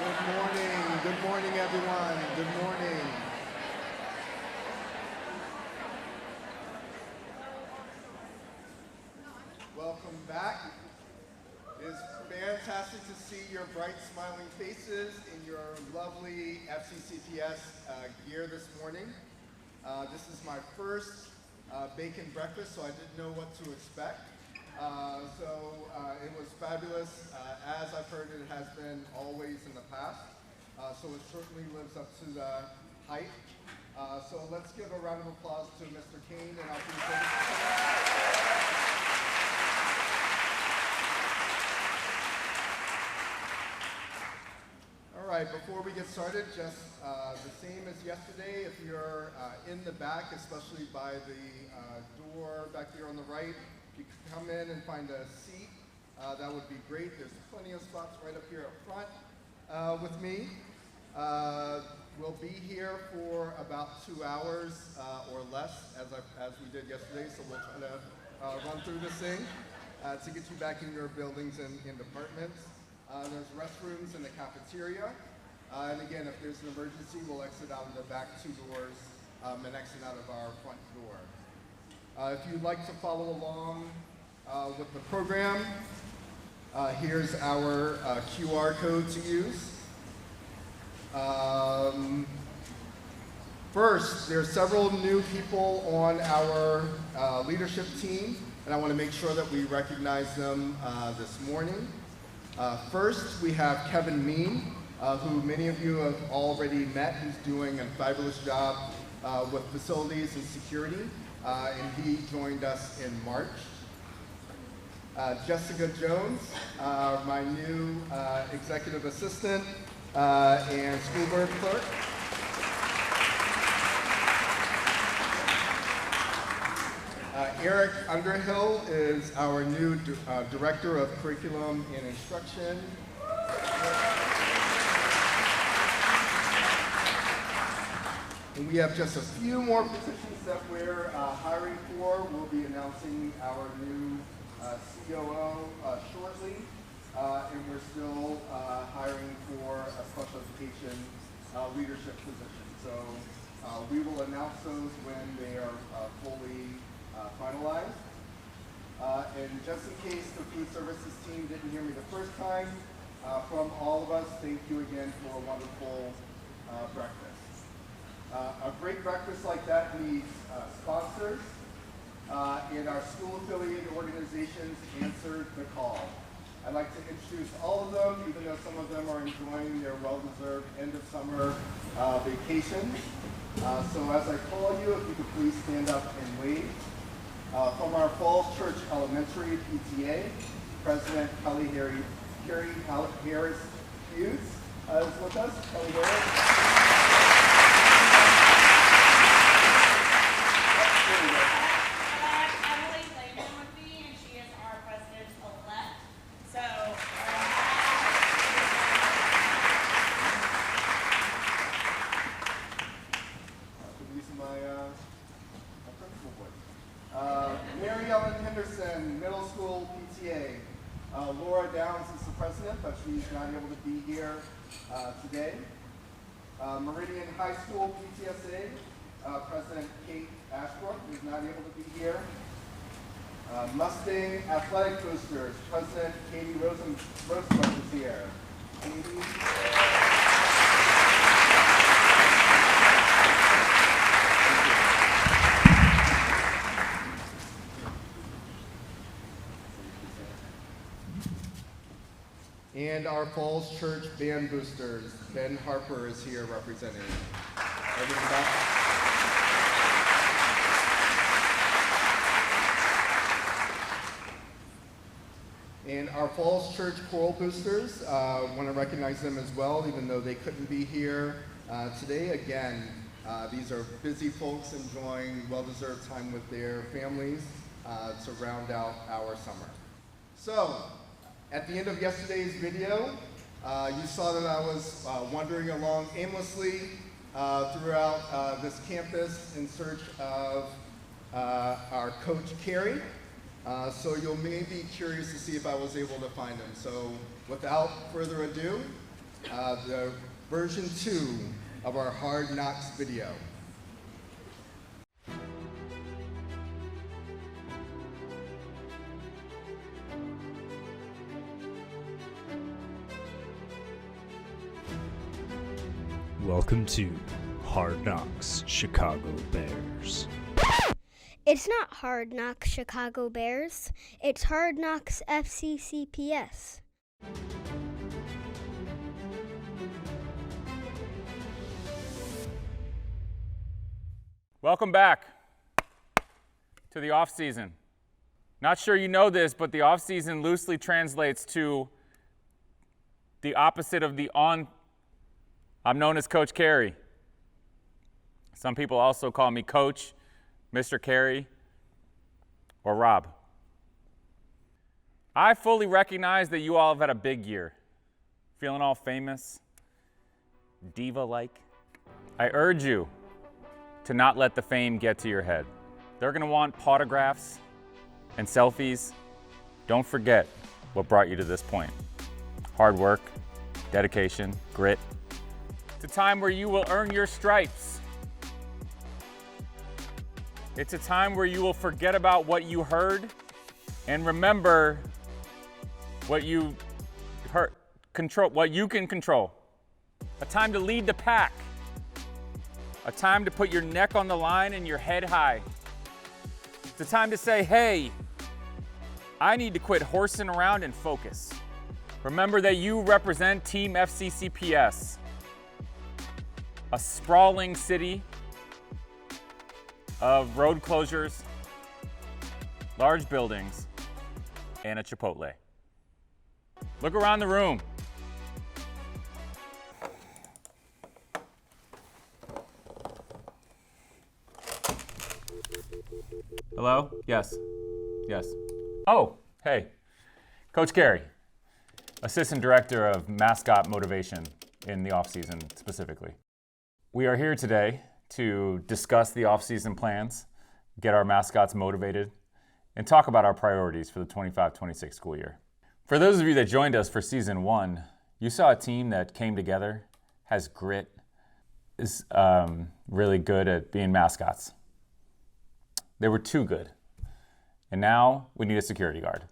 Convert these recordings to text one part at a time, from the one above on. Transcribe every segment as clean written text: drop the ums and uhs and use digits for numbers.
Good morning, everyone. Good morning. Welcome back. It is fantastic to see your bright, smiling faces in your lovely FCCPS gear this morning. This is my first bacon breakfast, so I didn't know what to expect. It was fabulous, as I've heard it has been always in the past. So it certainly lives up to the hype. So let's give a round of applause to Mr. Kane and our All right, before we get started, just the same as yesterday, if you're in the back, especially by the door back here on the right, you can come in and find a seat. That would be great. There's plenty of spots right up here up front with me. We'll be here for about 2 hours or less, as we did yesterday, so we'll try to run through this thing to get you back in your buildings and in departments. There's restrooms in the cafeteria. And again, if there's an emergency, we'll exit out of the back 2 doors and exit out of our front door. If you'd like to follow along with the program, here's our QR code to use. First, there are several new people on our leadership team, and I want to make sure that we recognize them this morning. First, we have Kevin Mean, who many of you have already met. He's doing a fabulous job with facilities and security, and he joined us in March. Jessica Jones, my new executive assistant and school board clerk. Eric Underhill is our new director of curriculum and instruction. And we have just a few more positions that we're hiring for. We'll be announcing our new COO shortly, and we're still hiring for a special education leadership position. So we will announce those when they are fully finalized. And just in case the food services team didn't hear me the first time, from all of us, thank you again for a wonderful breakfast. A great breakfast like that needs sponsors, and our school-affiliated organizations answered the call. I'd like to introduce all of them, even though some of them are enjoying their well-deserved end-of-summer vacations. So as I call you, if you could please stand up and wave. From our Falls Church Elementary PTA, President Carey Harris Hughes is with us. Kelly Harris. Middle School PTA. Laura Downs is the president, but she's not able to be here today. Meridian High School PTSA, President Kate Ashbrook is not able to be here. Mustang Athletic Boosters, President Katie Rosenbrook is here. And our Falls Church Band Boosters, Ben Harper is here representing. And our Falls Church Choral Boosters, want to recognize them as well, even though they couldn't be here today. Again, these are busy folks enjoying well-deserved time with their families to round out our summer. So, at the end of yesterday's video, you saw that I was wandering along aimlessly throughout this campus in search of our coach, Carey. So you'll maybe be curious to see if I was able to find him. So without further ado, the version 2 of our Hard Knocks video. Welcome to Hard Knocks Chicago Bears. It's not Hard Knocks Chicago Bears. It's Hard Knocks FCCPS. Welcome back to the off season. Not sure you know this, but the off season loosely translates to the opposite of the on. I'm known as Coach Carey. Some people also call me Coach, Mr. Carey, or Rob. I fully recognize that you all have had a big year. Feeling all famous, diva-like. I urge you to not let the fame get to your head. They're gonna want autographs and selfies. Don't forget what brought you to this point. Hard work, dedication, grit. It's a time where you will earn your stripes. It's a time where you will forget about what you heard and remember what you heard, control what you can control. A time to lead the pack. A time to put your neck on the line and your head high. It's a time to say, hey, I need to quit horsing around and focus. Remember that you represent Team FCCPS, a sprawling city of road closures, large buildings, and a Chipotle. Look around the room. Hello? Yes. Yes. Oh, hey. Coach Carey, Assistant Director of Mascot Motivation in the off-season specifically. We are here today to discuss the off-season plans, get our mascots motivated, and talk about our priorities for the 25-26 school year. For those of you that joined us for season 1, you saw a team that came together, has grit, is really good at being mascots. They were too good. And now we need a security guard.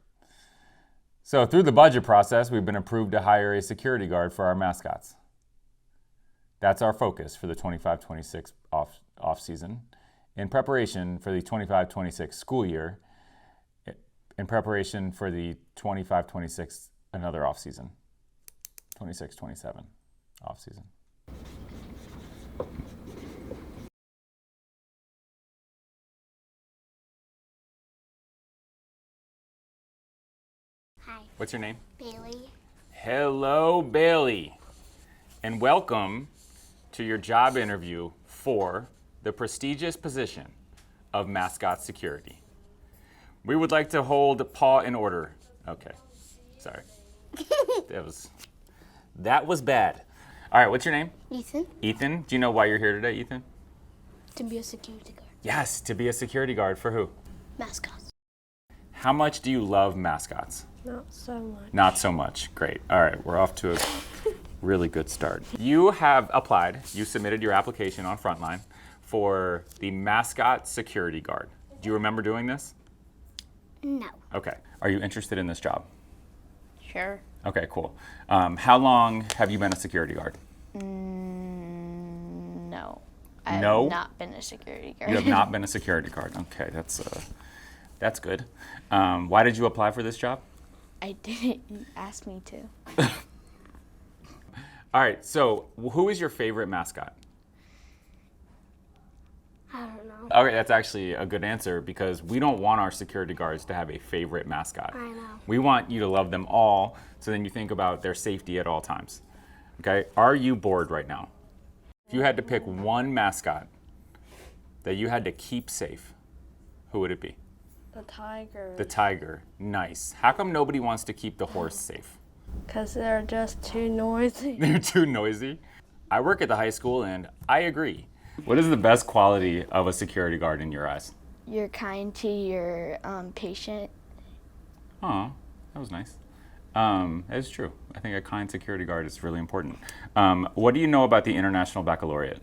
So through the budget process, we've been approved to hire a security guard for our mascots. That's our focus for the 25-26 off season. In preparation for the 25-26 school year, in preparation for the 25-26 another off season, 26-27 off season. Hi. What's your name? Bailey. Hello, Bailey, and welcome to your job interview for the prestigious position of mascot security. We would like to hold paw in order. Okay, sorry. That was bad. All right, what's your name? Ethan. Ethan. Do you know why you're here today, Ethan? To be a security guard. Yes, to be a security guard for who? Mascots. How much do you love mascots? Not so much. Not so much. Great. All right, we're off to a really good start. You have applied, you submitted your application on Frontline for the mascot security guard. Do you remember doing this? No. Okay. Are you interested in this job? Sure. Okay, cool. How long have you been a security guard? No. No? I've not been a security guard. You have not been a security guard. Okay, that's good. Why did you apply for this job? I didn't. You asked me to. All right, so who is your favorite mascot? I don't know. Okay, that's actually a good answer because we don't want our security guards to have a favorite mascot. I know. We want you to love them all, so then you think about their safety at all times. Okay, are you bored right now? If you had to pick one mascot that you had to keep safe, who would it be? The tiger. The tiger. Nice. How come nobody wants to keep the horse safe? Because they're just too noisy. They're too noisy. I work at the high school and I agree. What is the best quality of a security guard in your eyes? You're kind to your patient. Oh, that was nice. It's true. I think a kind security guard is really important. What do you know about the International Baccalaureate?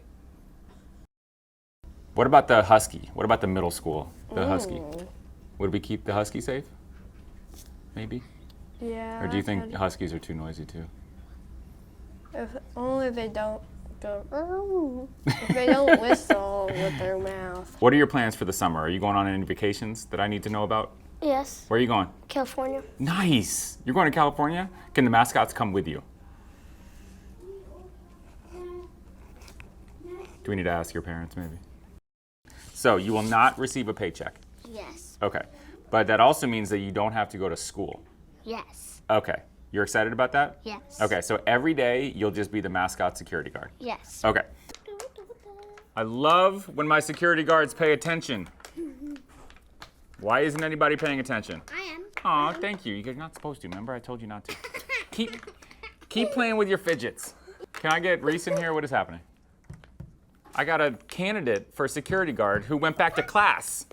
What about the Husky? What about the middle school, the Husky? Would we keep the Husky safe? Maybe? Yeah. Or do you think Huskies are too noisy too? If only they don't go. "Arr." If they don't whistle with their mouth. What are your plans for the summer? Are you going on any vacations that I need to know about? Yes, Where are you going? California. Nice. You're going to California? Can the mascots come with you? Do we need to ask your parents maybe? So you will not receive a paycheck. Yes. Okay. But that also means that you don't have to go to school. Yes. Okay. You're excited about that? Yes. Okay, so every day you'll just be the mascot security guard. Yes. Okay. I love when my security guards pay attention. Why isn't anybody paying attention? I am. Aw, thank you. You're not supposed to. Remember, I told you not to. Keep playing with your fidgets. Can I get Reese in here? What is happening? I got a candidate for security guard who went back to class.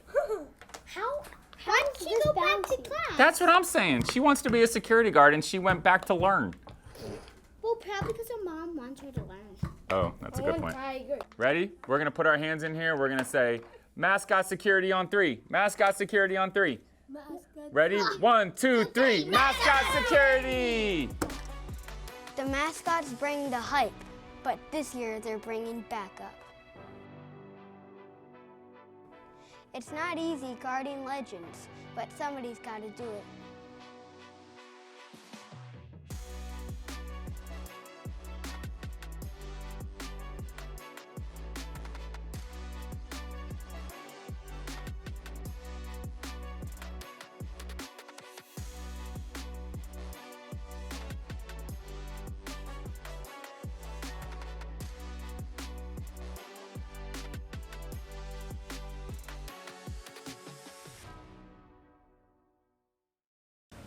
Why did she go back to class? That's what I'm saying. She wants to be a security guard and she went back to learn. Well, probably because her mom wants her to learn. Oh, that's a good point. Tiger. Ready? We're gonna put our hands in here. We're gonna say, mascot security on 3. Mascot security on 3. Ready? 1, 2, 3. Mascot security! The mascots bring the hype, but this year they're bringing backup. It's not easy guarding legends, but somebody's got to do it.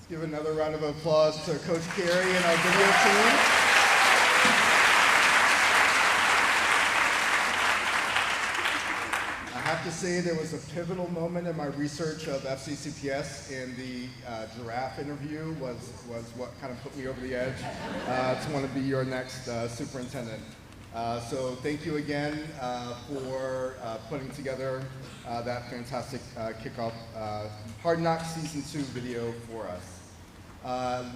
Give another round of applause to Coach Carey and our video team. I have to say there was a pivotal moment in my research of FCCPS, and the giraffe interview was what kind of put me over the edge to want to be your next superintendent. So thank you again for putting together that fantastic kickoff Hard Knocks Season 2 video for us.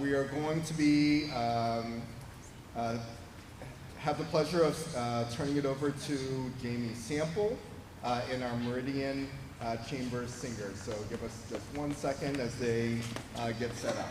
We are going to be have the pleasure of turning it over to Jamie Sample in our Meridian Chambers Singers. So give us just 1 second as they get set up.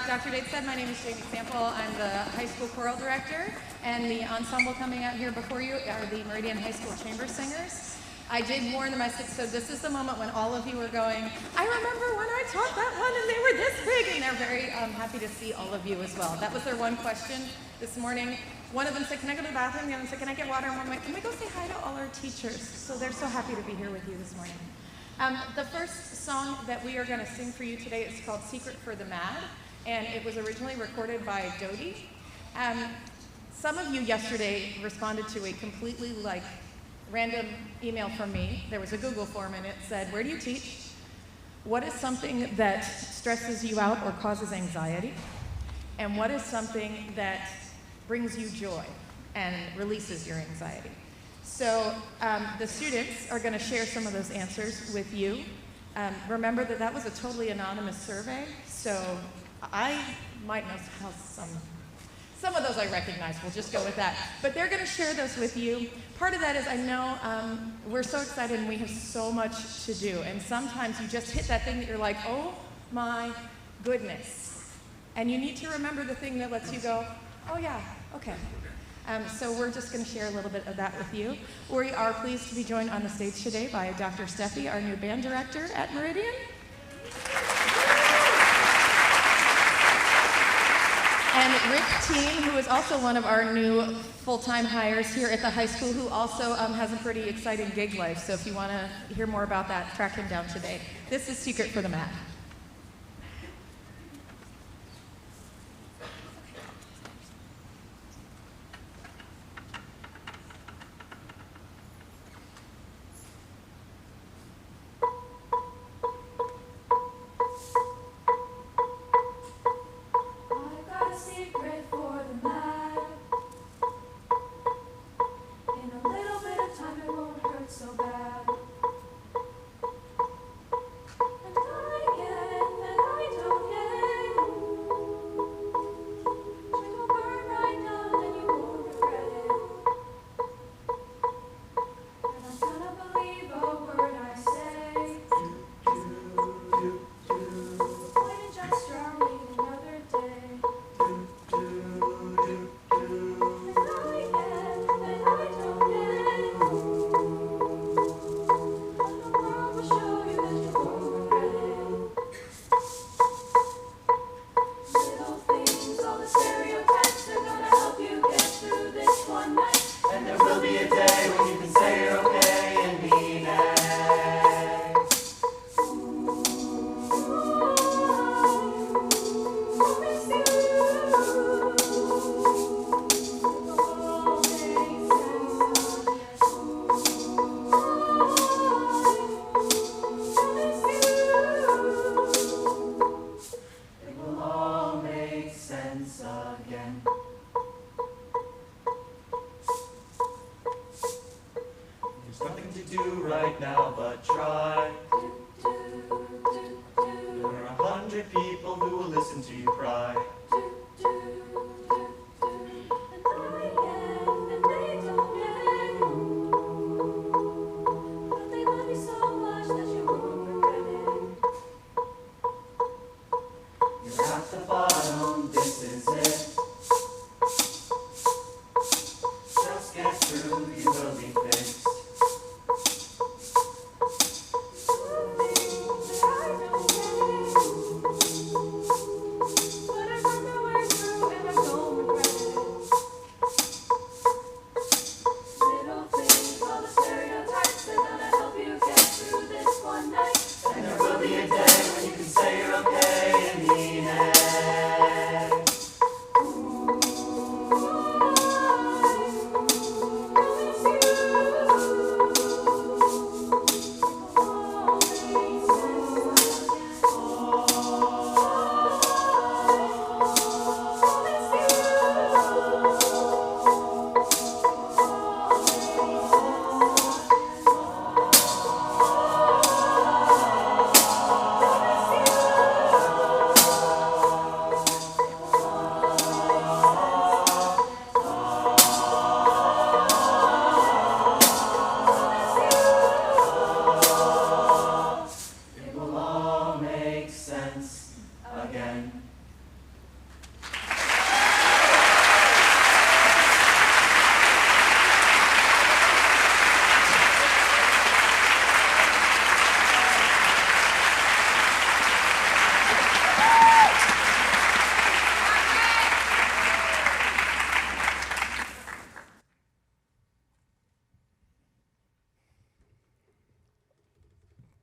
Dr. Bates said, my name is Jamie Sample. I'm the high school choral director, and the ensemble coming out here before you are the Meridian High School Chamber Singers. I did warn them, I said, so this is the moment when all of you are going, I remember when I taught that one and they were this big, and they're very happy to see all of you as well. That was their one question this morning. One of them said, can I go to the bathroom? The other one said, can I get water? And one went, can we go say hi to all our teachers? So they're so happy to be here with you this morning. The first song that we are going to sing for you today is called Secret for the Mad. And it was originally recorded by Dodie. Some of you yesterday responded to a completely random email from me. There was a Google form and it said, where do you teach? What is something that stresses you out or causes anxiety? And what is something that brings you joy and releases your anxiety? So the students are going to share some of those answers with you. Remember that that was a totally anonymous survey, so I might know how some of those I recognize. We'll just go with that. But they're going to share those with you. Part of that is I know we're so excited and we have so much to do. And sometimes you just hit that thing that you're like, oh my goodness. And you need to remember the thing that lets you go, oh yeah, okay. So we're just going to share a little bit of that with you. We are pleased to be joined on the stage today by Dr. Steffi, our new band director at Meridian. And Rick Teen, who is also one of our new full-time hires here at the high school, who also has a pretty exciting gig life. So if you want to hear more about that, track him down today. This is Secret for the Mat.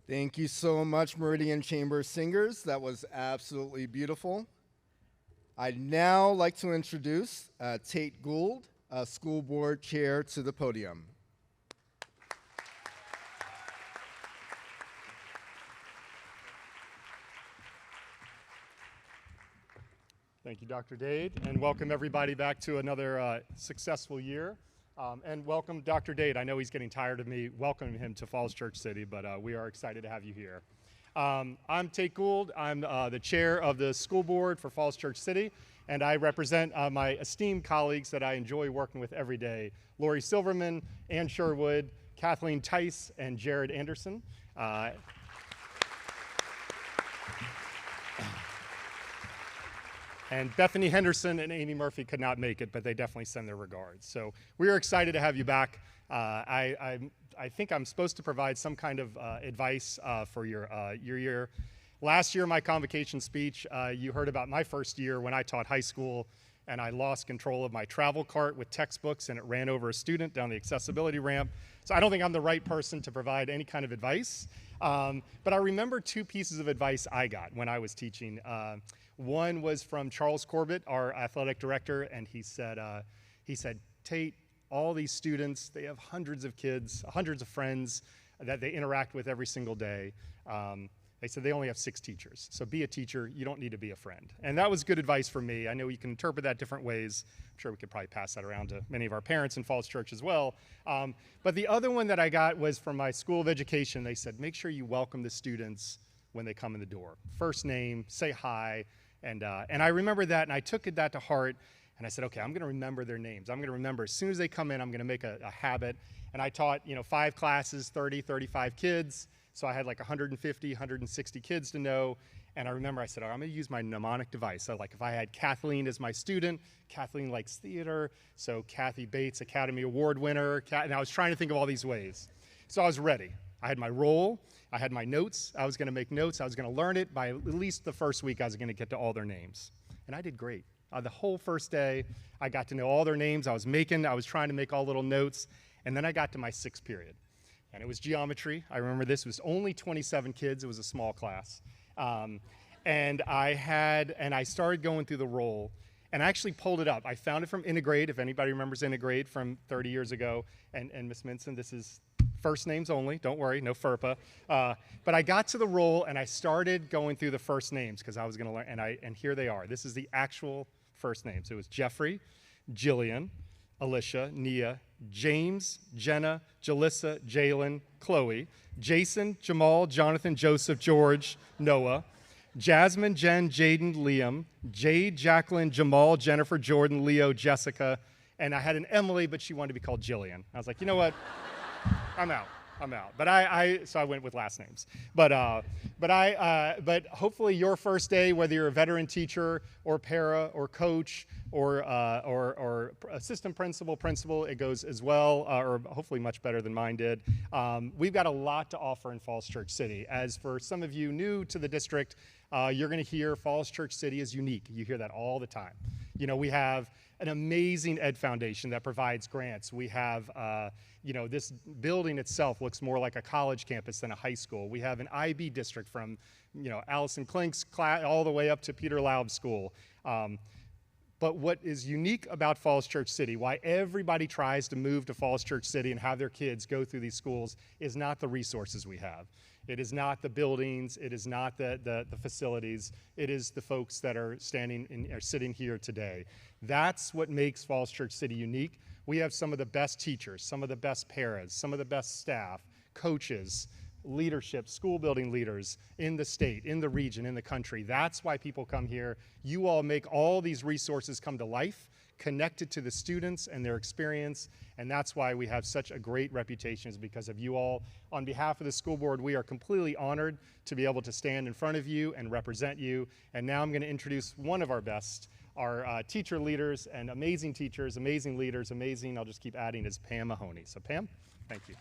Thank you so much, Meridian Chamber Singers. That was absolutely beautiful. I'd now like to introduce Tate Gould, School Board Chair, to the podium. Thank you, Dr. Dade, and welcome everybody back to another successful year. And welcome Dr. Dade. I know he's getting tired of me welcoming him to Falls Church City, but we are excited to have you here. I'm Tate Gould. I'm the chair of the school board for Falls Church City, and I represent my esteemed colleagues that I enjoy working with every day: Lori Silverman, Ann Sherwood, Kathleen Tice, and Jared Anderson. And Bethany Henderson and Amy Murphy could not make it, but they definitely send their regards. So we are excited to have you back. I think I'm supposed to provide some kind of advice for your year. Last year, my convocation speech, you heard about my first year when I taught high school, and I lost control of my travel cart with textbooks, and it ran over a student down the accessibility ramp. So I don't think I'm the right person to provide any kind of advice. But I remember two pieces of advice I got when I was teaching. One was from Charles Corbett, our athletic director, and he said, Tate, all these students, they have hundreds of kids, hundreds of friends that they interact with every single day. They said they only have 6 teachers. So be a teacher, you don't need to be a friend. And that was good advice for me. I know you can interpret that different ways. I'm sure we could probably pass that around to many of our parents in Falls Church as well. But the other one that I got was from my School of Education. They said, make sure you welcome the students when they come in the door. First name, say hi. And I remember that, and I took that to heart. And I said, okay, I'm gonna remember their names. I'm gonna remember as soon as they come in, I'm gonna make a habit. And I taught 5 classes, 30, 35 kids. So I had like 150, 160 kids to know. And I remember I said, I'm gonna use my mnemonic device. So like if I had Kathleen as my student, Kathleen likes theater. So Kathy Bates, Academy Award winner. And I was trying to think of all these ways. So I was ready. I had my role, I had my notes. I was gonna make notes, I was gonna learn it. By at least the first week, I was gonna get to all their names. And I did great. The whole first day, I got to know all their names. I was trying to make all little notes. And then I got to my 6th period. And it was geometry. I remember this was only 27 kids. It was a small class. And I started going through the roll, and I actually pulled it up. I found it from Integrate, if anybody remembers Integrate from 30 years ago. And Ms. Minson, this is first names only. Don't worry, no FERPA. But I got to the roll, and I started going through the first names because I was going to learn. And here they are. This is the actual first names. It was Jeffrey, Jillian, Alicia, Nia, James, Jenna, Jalissa, Jalen, Chloe, Jason, Jamal, Jonathan, Joseph, George, Noah, Jasmine, Jen, Jaden, Liam, Jade, Jacqueline, Jamal, Jennifer, Jordan, Leo, Jessica, and I had an Emily, but she wanted to be called Jillian. I was like, you know what? I'm out. But so I went with last names. But hopefully your first day, whether you're a veteran teacher or para or coach or assistant principal, it goes as well, or hopefully much better than mine did. We've got a lot to offer in Falls Church City. As for some of you new to the district, you're going to hear Falls Church City is unique. You hear that all the time. We have an amazing Ed Foundation that provides grants. We have, this building itself looks more like a college campus than a high school. We have an IB district from, Allison Klink's class all the way up to Peter Laub's school. But what is unique about Falls Church City, why everybody tries to move to Falls Church City and have their kids go through these schools, is not the resources we have. It is not the buildings, it is not the facilities, it is the folks that are sitting here today. That's what makes Falls Church City unique. We have some of the best teachers, some of the best paras, some of the best staff, coaches, leadership, school building leaders in the state, in the region, in the country. That's why people come here. You all make all these resources come to life, connected to the students and their experience, and that's why we have such a great reputation, is because of you all. On behalf of the school board, we are completely honored to be able to stand in front of you and represent you. And now I'm going to introduce one of our best, our teacher leaders and amazing teachers, amazing leaders, amazing, I'll just keep adding, is Pam Mahoney. So Pam, thank you.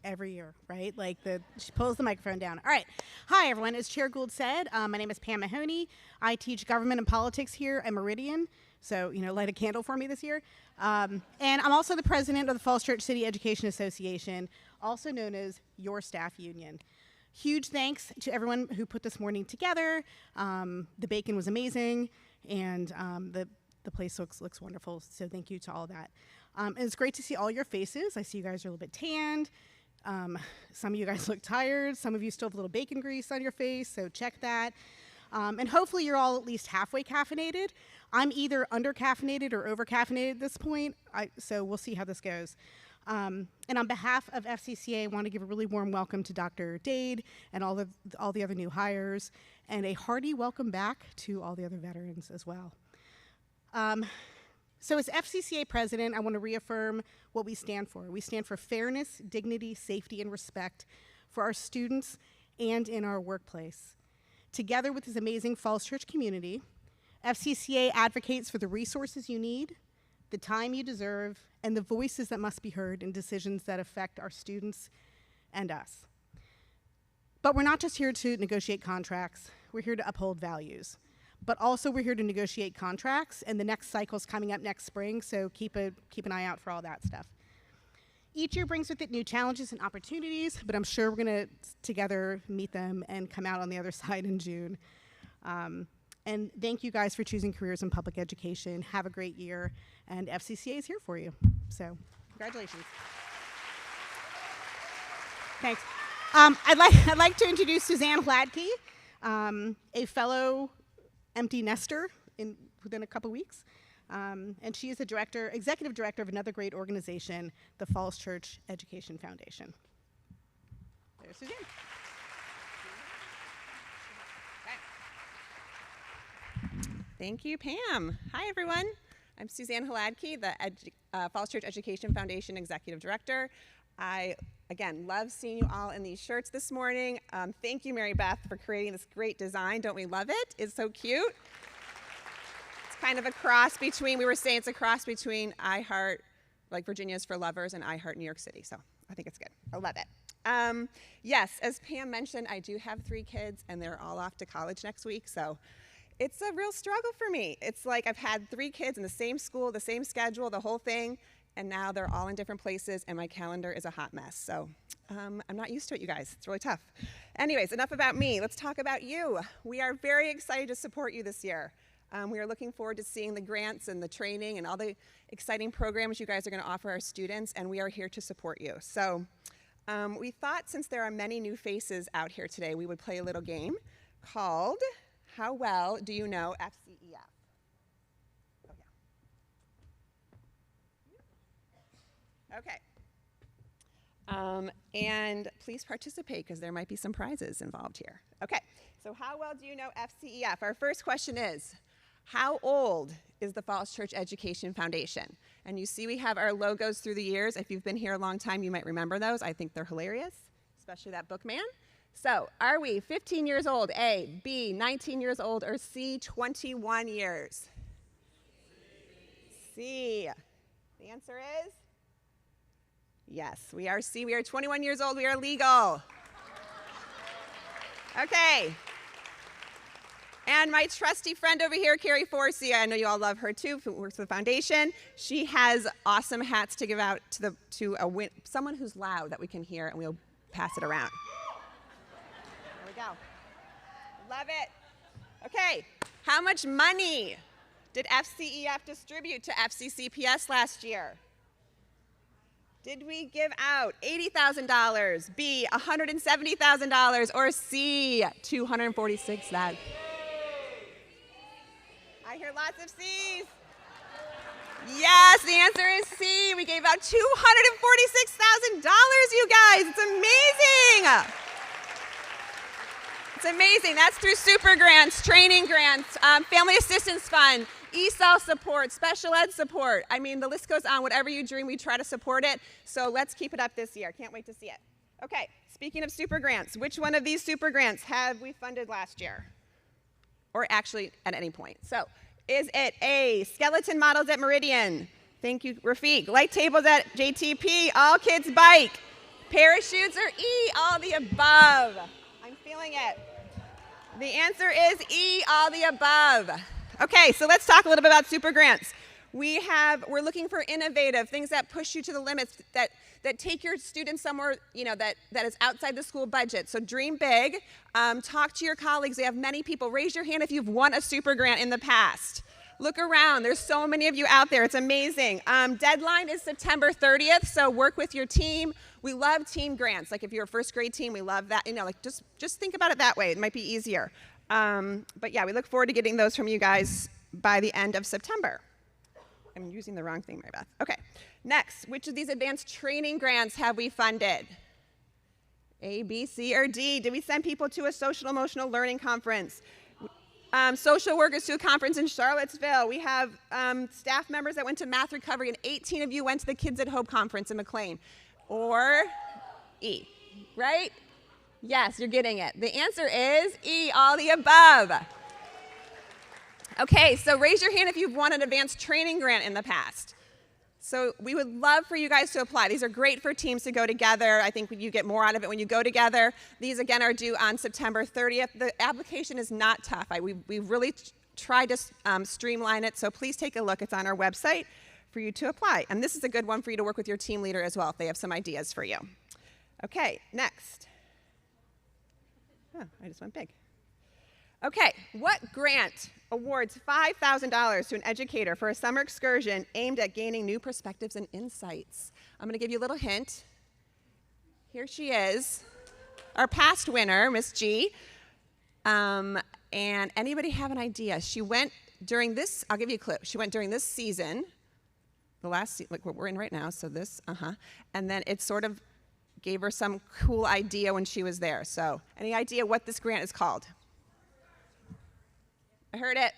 Every year, right? She pulls the microphone down. All right. Hi, everyone. As Chair Gould said, my name is Pam Mahoney. I teach government and politics here at Meridian. So, light a candle for me this year. And I'm also the president of the Falls Church City Education Association, also known as your staff union. Huge thanks to everyone who put this morning together. The bacon was amazing, and the place looks wonderful. So thank you to all of that. And it's great to see all your faces. I see you guys are a little bit tanned. Some of you guys look tired. Some of you still have a little bacon grease on your face, so check that. And hopefully you're all at least halfway caffeinated. I'm either under-caffeinated or over-caffeinated at this point, so we'll see how this goes. And on behalf of FCCA, I want to give a really warm welcome to Dr. Dade and all the other new hires, and a hearty welcome back to all the other veterans as well. So as FCCA president, I want to reaffirm what we stand for. We stand for fairness, dignity, safety, and respect for our students and in our workplace. Together with this amazing Falls Church community, FCCA advocates for the resources you need, the time you deserve, and the voices that must be heard in decisions that affect our students and us. But we're not just here to negotiate contracts, we're here to uphold values. But also we're here to negotiate contracts, and the next cycle's coming up next spring, so keep an eye out for all that stuff. Each year brings with it new challenges and opportunities, but I'm sure we're gonna together meet them and come out on the other side in June. And thank you guys for choosing careers in public education. Have a great year, and FCCA is here for you. So, congratulations. Thanks. I'd like to introduce Suzanne Hladke, a fellow empty nester within a couple weeks. And she is the executive director of another great organization, the Falls Church Education Foundation. There's Suzanne. Thank you, Pam. Hi, everyone. I'm Suzanne Hladke, the Falls Church Education Foundation Executive Director. I, again, love seeing you all in these shirts this morning. Thank you, Mary Beth, for creating this great design. Don't we love it? It's so cute. It's kind of a cross between, we were saying it's a cross between I Heart, like Virginia's for Lovers, and I Heart New York City. So I think it's good. I love it. Yes, as Pam mentioned, I do have 3 kids, and they're all off to college next week. So it's a real struggle for me. It's like I've had 3 kids in the same school, the same schedule, the whole thing, and now they're all in different places, and my calendar is a hot mess. So I'm not used to it, you guys. It's really tough. Anyways, enough about me. Let's talk about you. We are very excited to support you this year. We are looking forward to seeing the grants and the training and all the exciting programs you guys are going to offer our students, and we are here to support you. So we thought since there are many new faces out here today, we would play a little game called How Well Do You Know FCEF? Okay. And please participate because there might be some prizes involved here. Okay, so how well do you know FCEF? Our first question is, how old is the Falls Church Education Foundation? And you see we have our logos through the years. If you've been here a long time, you might remember those. I think they're hilarious, especially that bookman. So are we 15 years old, A, B, 19 years old, or C, 21 years? C. The answer is? Yes, we are C. We are 21 years old. We are legal. Okay. And my trusty friend over here, Carey, I know you all love her too, who works for the foundation. She has awesome hats to give out to someone who's loud that we can hear, and we'll pass it around. There we go. Love it. Okay, how much money did FCEF distribute to FCCPS last year? Did we give out $80,000, B, $170,000, or C, $246,000? I hear lots of C's. Yes, the answer is C. We gave out $246,000, you guys. It's amazing. It's amazing. That's through super grants, training grants, family assistance fund, ESOL support, special ed support. I mean, the list goes on. Whatever you dream, we try to support it. So let's keep it up this year. Can't wait to see it. Okay, speaking of super grants, which one of these super grants have we funded last year? Or actually at any point. So is it A, skeleton models at Meridian? Thank you, Rafiq. Light tables at JTP, all kids bike. Parachutes or E, all the above? I'm feeling it. The answer is E, all the above. Okay, so let's talk a little bit about super grants. We're looking for innovative things that push you to the limits, that take your students somewhere, that is outside the school budget. So dream big, talk to your colleagues. We have many people. Raise your hand if you've won a super grant in the past. Look around, there's so many of you out there, it's amazing. Deadline is September 30th, so work with your team. We love team grants. Like if you're a first grade team, we love that. Just think about it that way, it might be easier. But yeah, we look forward to getting those from you guys by the end of September. I'm using the wrong thing, Mary Beth. Okay, next, which of these advanced training grants have we funded? A, B, C, or D? Did we send people to a social emotional learning conference? Social workers to a conference in Charlottesville. We have staff members that went to math recovery, and 18 of you went to the Kids at Hope conference in McLean. Or E, right? Yes, you're getting it. The answer is E, all the above. Okay, so raise your hand if you've won an advanced training grant in the past. So we would love for you guys to apply. These are great for teams to go together. I think you get more out of it when you go together. These, again, are due on September 30th. The application is not tough. We really tried to streamline it, so please take a look. It's on our website for you to apply. And this is a good one for you to work with your team leader as well if they have some ideas for you. Okay, next. Oh, I just went big. Okay, what grant awards $5,000 to an educator for a summer excursion aimed at gaining new perspectives and insights? I'm going to give you a little hint. Here she is, our past winner, Miss G. And anybody have an idea? She went during this, I'll give you a clue. She went during this season, the last, like what we're in right now, so this, and then it sort of gave her some cool idea when she was there. So any idea what this grant is called? I heard it.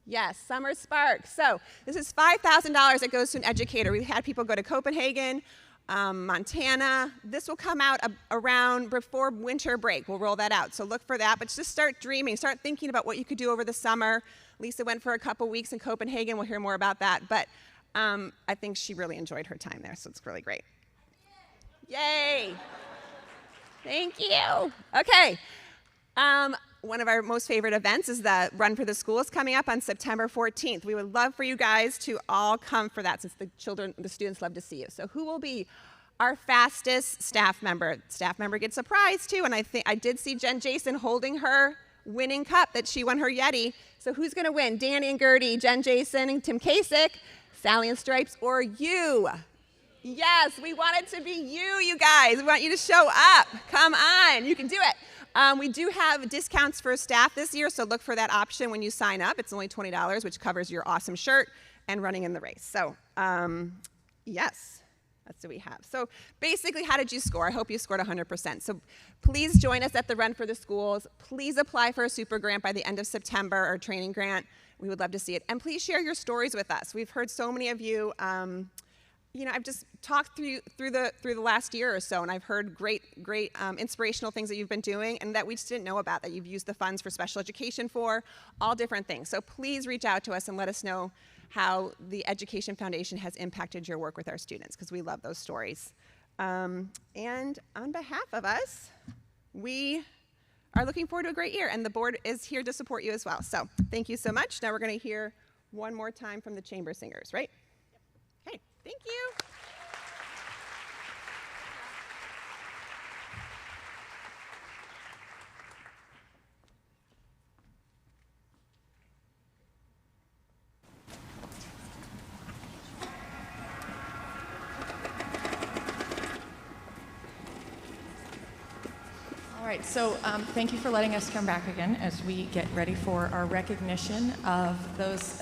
Yes, Summer Spark. So this is $5,000 that goes to an educator. We've had people go to Copenhagen, Montana. This will come out around before winter break. We'll roll that out. So look for that. But just start dreaming. Start thinking about what you could do over the summer. Lisa went for a couple weeks in Copenhagen. We'll hear more about that. But I think she really enjoyed her time there, so it's really great. Yay! Thank you. Okay. One of our most favorite events is the Run for the Schools coming up on September 14th. We would love for you guys to all come for that since the students love to see you. So who will be our fastest staff member? Staff member gets a prize too, and I did see Jen Jason holding her winning cup that she won her Yeti. So who's gonna win? Danny and Gertie, Jen Jason and Tim Kasich, Sally and Stripes, or you? Yes, we want it to be you guys. We want you to show up. Come on, you can do it. We do have discounts for staff this year, so look for that option when you sign up. It's only $20, which covers your awesome shirt and running in the race. So, yes, that's what we have. So basically, how did you score? I hope you scored 100%. So please join us at the Run for the Schools. Please apply for a super grant by the end of September, or training grant. We would love to see it. And please share your stories with us. We've heard so many of you. I've just talked through the last year or so, and I've heard great inspirational things that you've been doing and that we just didn't know about, that you've used the funds for special education for, all different things. So please reach out to us and let us know how the Education Foundation has impacted your work with our students, because we love those stories. And on behalf of us, we are looking forward to a great year, and the board is here to support you as well. So thank you so much. Now we're going to hear one more time from the chamber singers, right? Okay, thank you. All right, so thank you for letting us come back again as we get ready for our recognition of those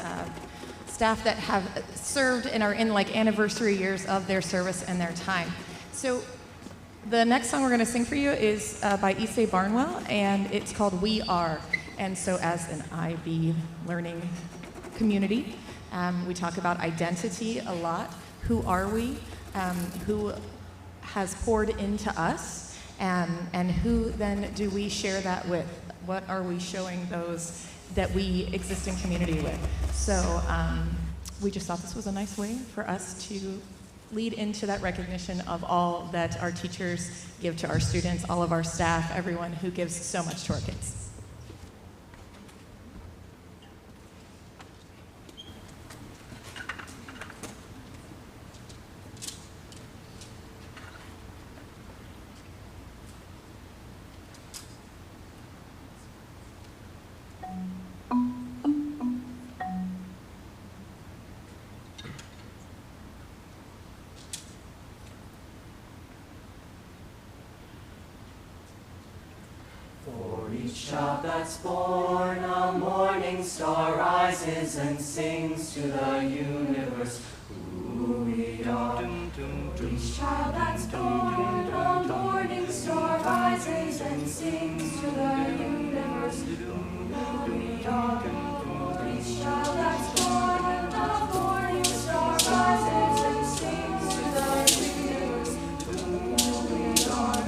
staff that have served and are in like anniversary years of their service and their time. So the next song we're going to sing for you is by Issei Barnwell, and it's called We Are. And so as an IB learning community, we talk about identity a lot. Who are we? Who has poured into us? And who then do we share that with? What are we showing those that we exist in community with? So we just thought this was a nice way for us to lead into that recognition of all that our teachers give to our students, all of our staff, everyone who gives so much to our kids. Each child that's born, a morning star rises and sings to the universe who we are. Each child that's born, a morning star rises and sings to the universe who we are. Each child that's born, a morning star rises and sings to the universe who we are.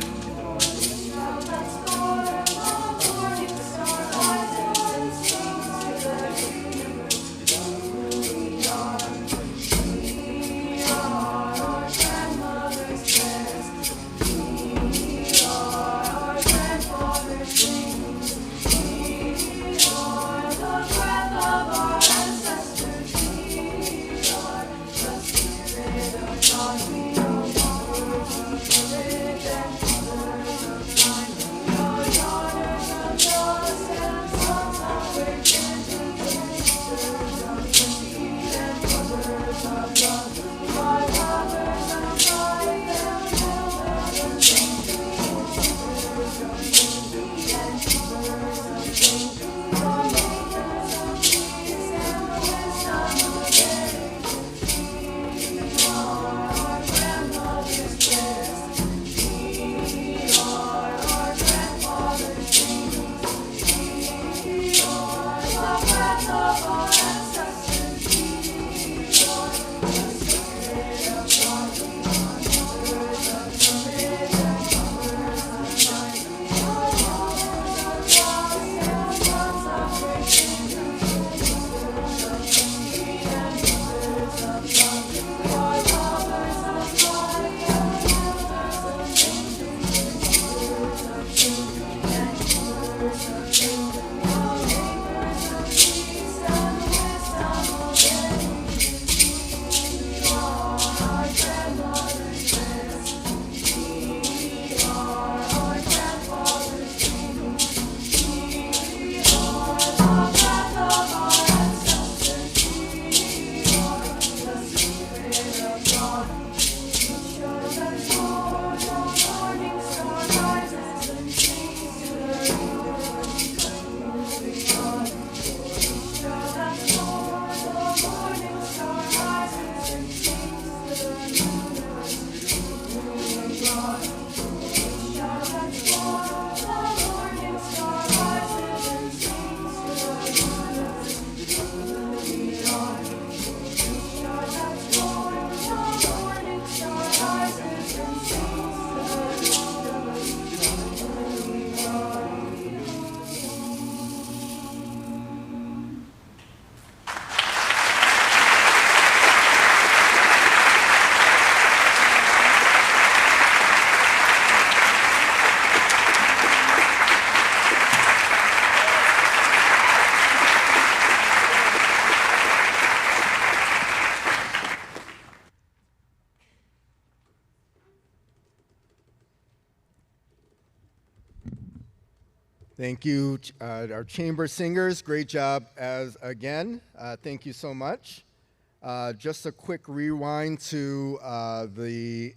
Thank you, our chamber singers. Great job again. Thank you so much. Just a quick rewind to the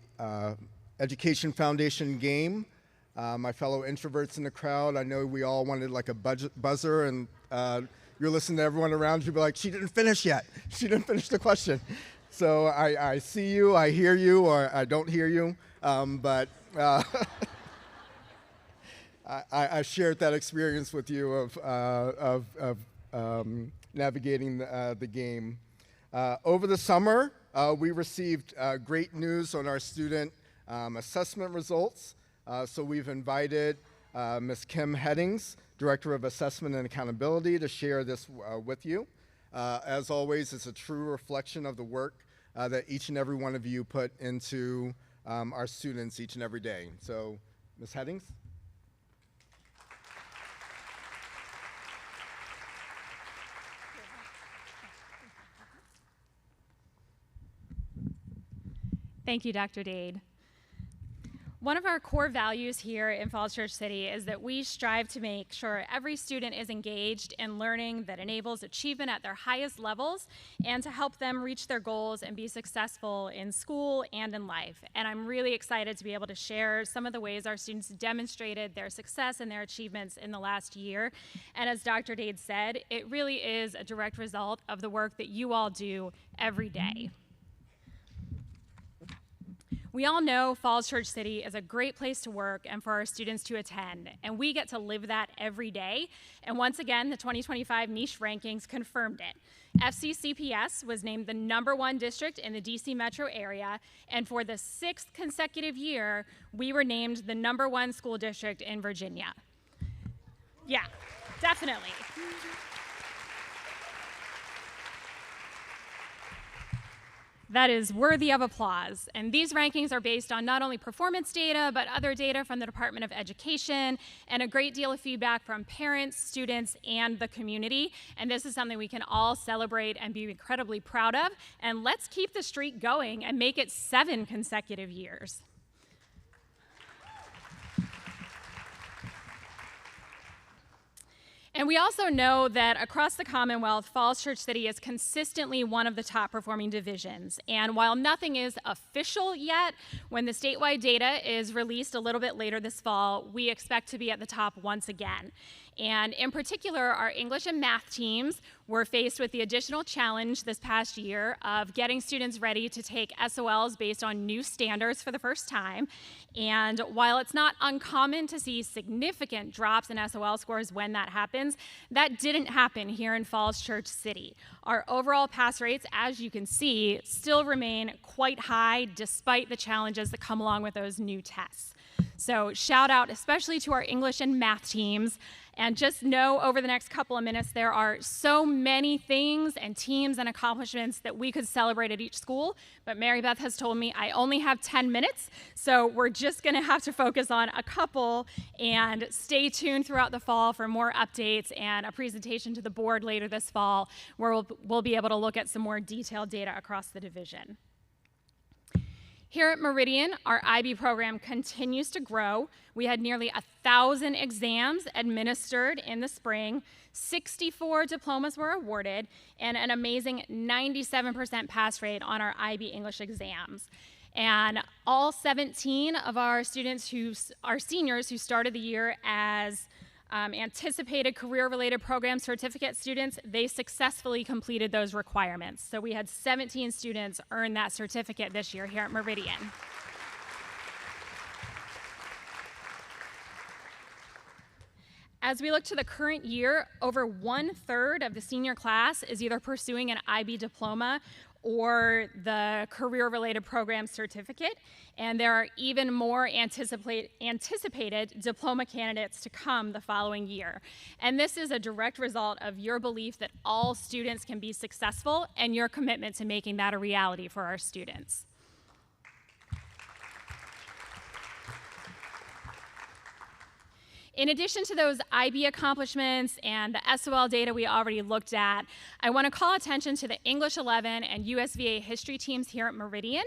Education Foundation game. My fellow introverts in the crowd, I know we all wanted like a buzzer, and you're listening to everyone around you, be like, she didn't finish yet. She didn't finish the question. So I see you, I hear you, or I don't hear you, but I shared that experience with you of navigating the game. Over the summer, we received great news on our student assessment results. So we've invited Ms. Kim Headings, Director of Assessment and Accountability, to share this with you. As always, it's a true reflection of the work that each and every one of you put into our students each and every day. So, Ms. Headings? Thank you, Dr. Dade. One of our core values here in Falls Church City is that we strive to make sure every student is engaged in learning that enables achievement at their highest levels and to help them reach their goals and be successful in school and in life. And I'm really excited to be able to share some of the ways our students demonstrated their success and their achievements in the last year. And as Dr. Dade said, it really is a direct result of the work that you all do every day. We all know Falls Church City is a great place to work and for our students to attend, and we get to live that every day. And once again, the 2025 niche rankings confirmed it. FCCPS was named the #1 district in the DC metro area, and for the 6th consecutive year, we were named the #1 school district in Virginia. Yeah, definitely. That is worthy of applause. And these rankings are based on not only performance data, but other data from the Department of Education and a great deal of feedback from parents, students, and the community. And this is something we can all celebrate and be incredibly proud of. And let's keep the streak going and make it 7 consecutive years. And we also know that across the Commonwealth, Falls Church City is consistently one of the top performing divisions. And while nothing is official yet, when the statewide data is released a little bit later this fall, we expect to be at the top once again. And in particular, our English and math teams were faced with the additional challenge this past year of getting students ready to take SOLs based on new standards for the first time. And while it's not uncommon to see significant drops in SOL scores when that happens, that didn't happen here in Falls Church City. Our overall pass rates, as you can see, still remain quite high despite the challenges that come along with those new tests. So shout out especially to our English and math teams. And just know over the next couple of minutes, there are so many things and teams and accomplishments that we could celebrate at each school. But Mary Beth has told me I only have 10 minutes, so we're just gonna have to focus on a couple and stay tuned throughout the fall for more updates and a presentation to the board later this fall where we'll be able to look at some more detailed data across the division. Here at Meridian, our IB program continues to grow. We had nearly 1,000 exams administered in the spring, 64 diplomas were awarded, and an amazing 97% pass rate on our IB English exams. And all 17 of our students are seniors who started the year as anticipated career-related program certificate students, they successfully completed those requirements. So we had 17 students earn that certificate this year here at Meridian. As we look to the current year, over 1/3 of the senior class is either pursuing an IB diploma or the career-related program certificate, and there are even more anticipated diploma candidates to come the following year. And this is a direct result of your belief that all students can be successful and your commitment to making that a reality for our students. In addition to those IB accomplishments and the SOL data we already looked at, I want to call attention to the English 11 and USVA history teams here at Meridian.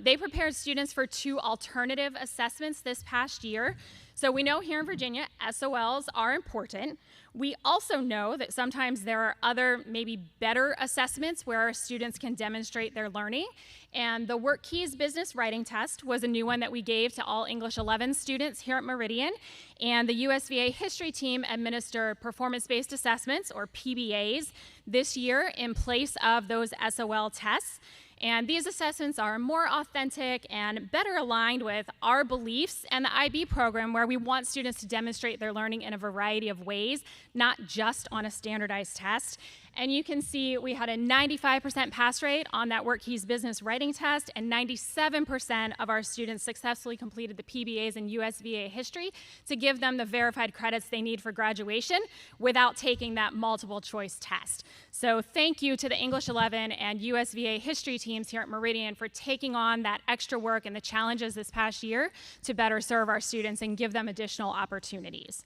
They prepared students for 2 alternative assessments this past year. So we know here in Virginia, SOLs are important. We also know that sometimes there are other, maybe better assessments where our students can demonstrate their learning. And the Work Keys Business Writing Test was a new one that we gave to all English 11 students here at Meridian. And the USVA history team administered performance-based assessments, or PBAs, this year in place of those SOL tests. And these assessments are more authentic and better aligned with our beliefs and the IB program, where we want students to demonstrate their learning in a variety of ways, not just on a standardized test. And you can see we had a 95% pass rate on that Work Keys business writing test, and 97% of our students successfully completed the PBAs in USVA history to give them the verified credits they need for graduation without taking that multiple choice test. So thank you to the English 11 and USVA history teams here at Meridian for taking on that extra work and the challenges this past year to better serve our students and give them additional opportunities.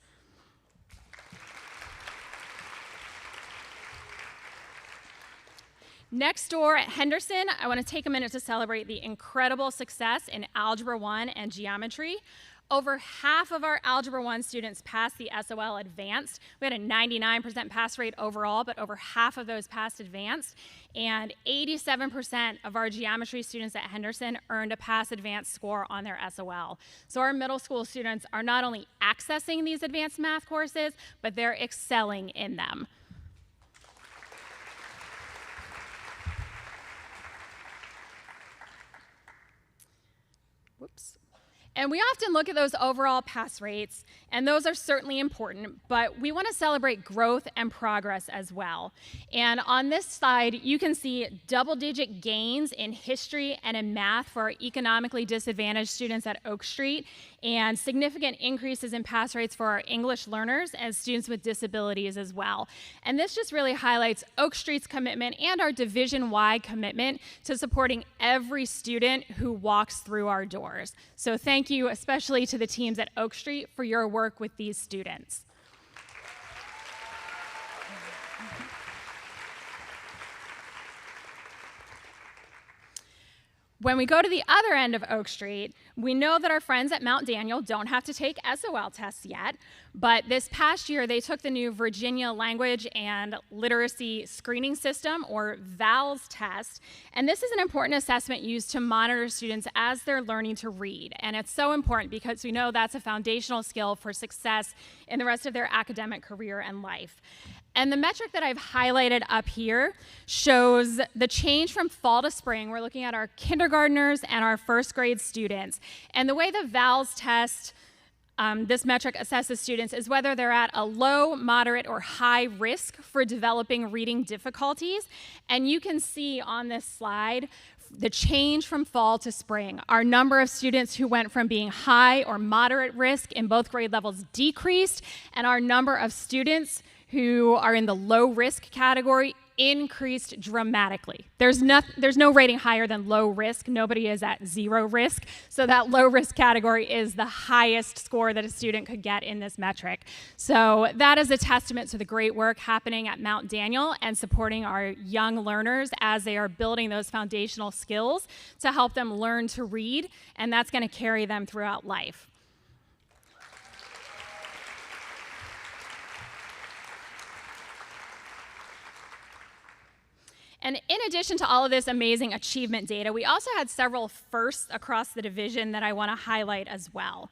Next door at Henderson, I want to take a minute to celebrate the incredible success in Algebra 1 and Geometry. Over half of our Algebra 1 students passed the SOL Advanced. We had a 99% pass rate overall, but over half of those passed Advanced. And 87% of our Geometry students at Henderson earned a Pass Advanced score on their SOL. So our middle school students are not only accessing these advanced math courses, but they're excelling in them. Whoops. And we often look at those overall pass rates, and those are certainly important, but we want to celebrate growth and progress as well. And on this slide, you can see double-digit gains in history and in math for our economically disadvantaged students at Oak Street, and significant increases in pass rates for our English learners and students with disabilities as well. And this just really highlights Oak Street's commitment and our division-wide commitment to supporting every student who walks through our doors. So thank you especially to the teams at Oak Street for your work with these students. When we go to the other end of Oak Street, we know that our friends at Mount Daniel don't have to take SOL tests yet, but this past year they took the new Virginia Language and Literacy Screening System, or VALS test, and this is an important assessment used to monitor students as they're learning to read. And it's so important because we know that's a foundational skill for success in the rest of their academic career and life. And the metric that I've highlighted up here shows the change from fall to spring. We're looking at our kindergartners and our first grade students. And the way the VALS test, this metric assesses students, is whether they're at a low, moderate, or high risk for developing reading difficulties. And you can see on this slide the change from fall to spring. Our number of students who went from being high or moderate risk in both grade levels decreased, and our number of students who are in the low risk category increased dramatically. There's no rating higher than low risk. Nobody is at 0 risk. So that low risk category is the highest score that a student could get in this metric. So that is a testament to the great work happening at Mount Daniel and supporting our young learners as they are building those foundational skills to help them learn to read, and that's going to carry them throughout life. And in addition to all of this amazing achievement data, we also had several firsts across the division that I want to highlight as well.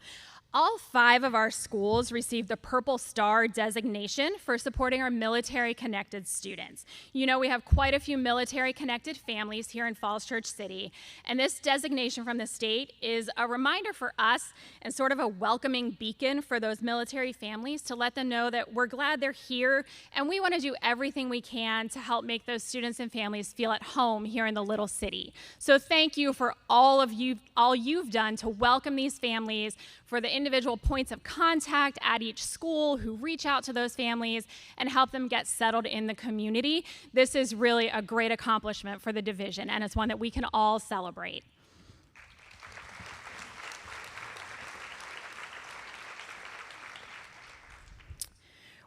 All 5 of our schools received the Purple Star designation for supporting our military-connected students. You know, we have quite a few military-connected families here in Falls Church City, and this designation from the state is a reminder for us and sort of a welcoming beacon for those military families to let them know that we're glad they're here, and we want to do everything we can to help make those students and families feel at home here in the little city. So thank you for all you've done to welcome these families, for the individual points of contact at each school who reach out to those families and help them get settled in the community. This is really a great accomplishment for the division, and it's one that we can all celebrate.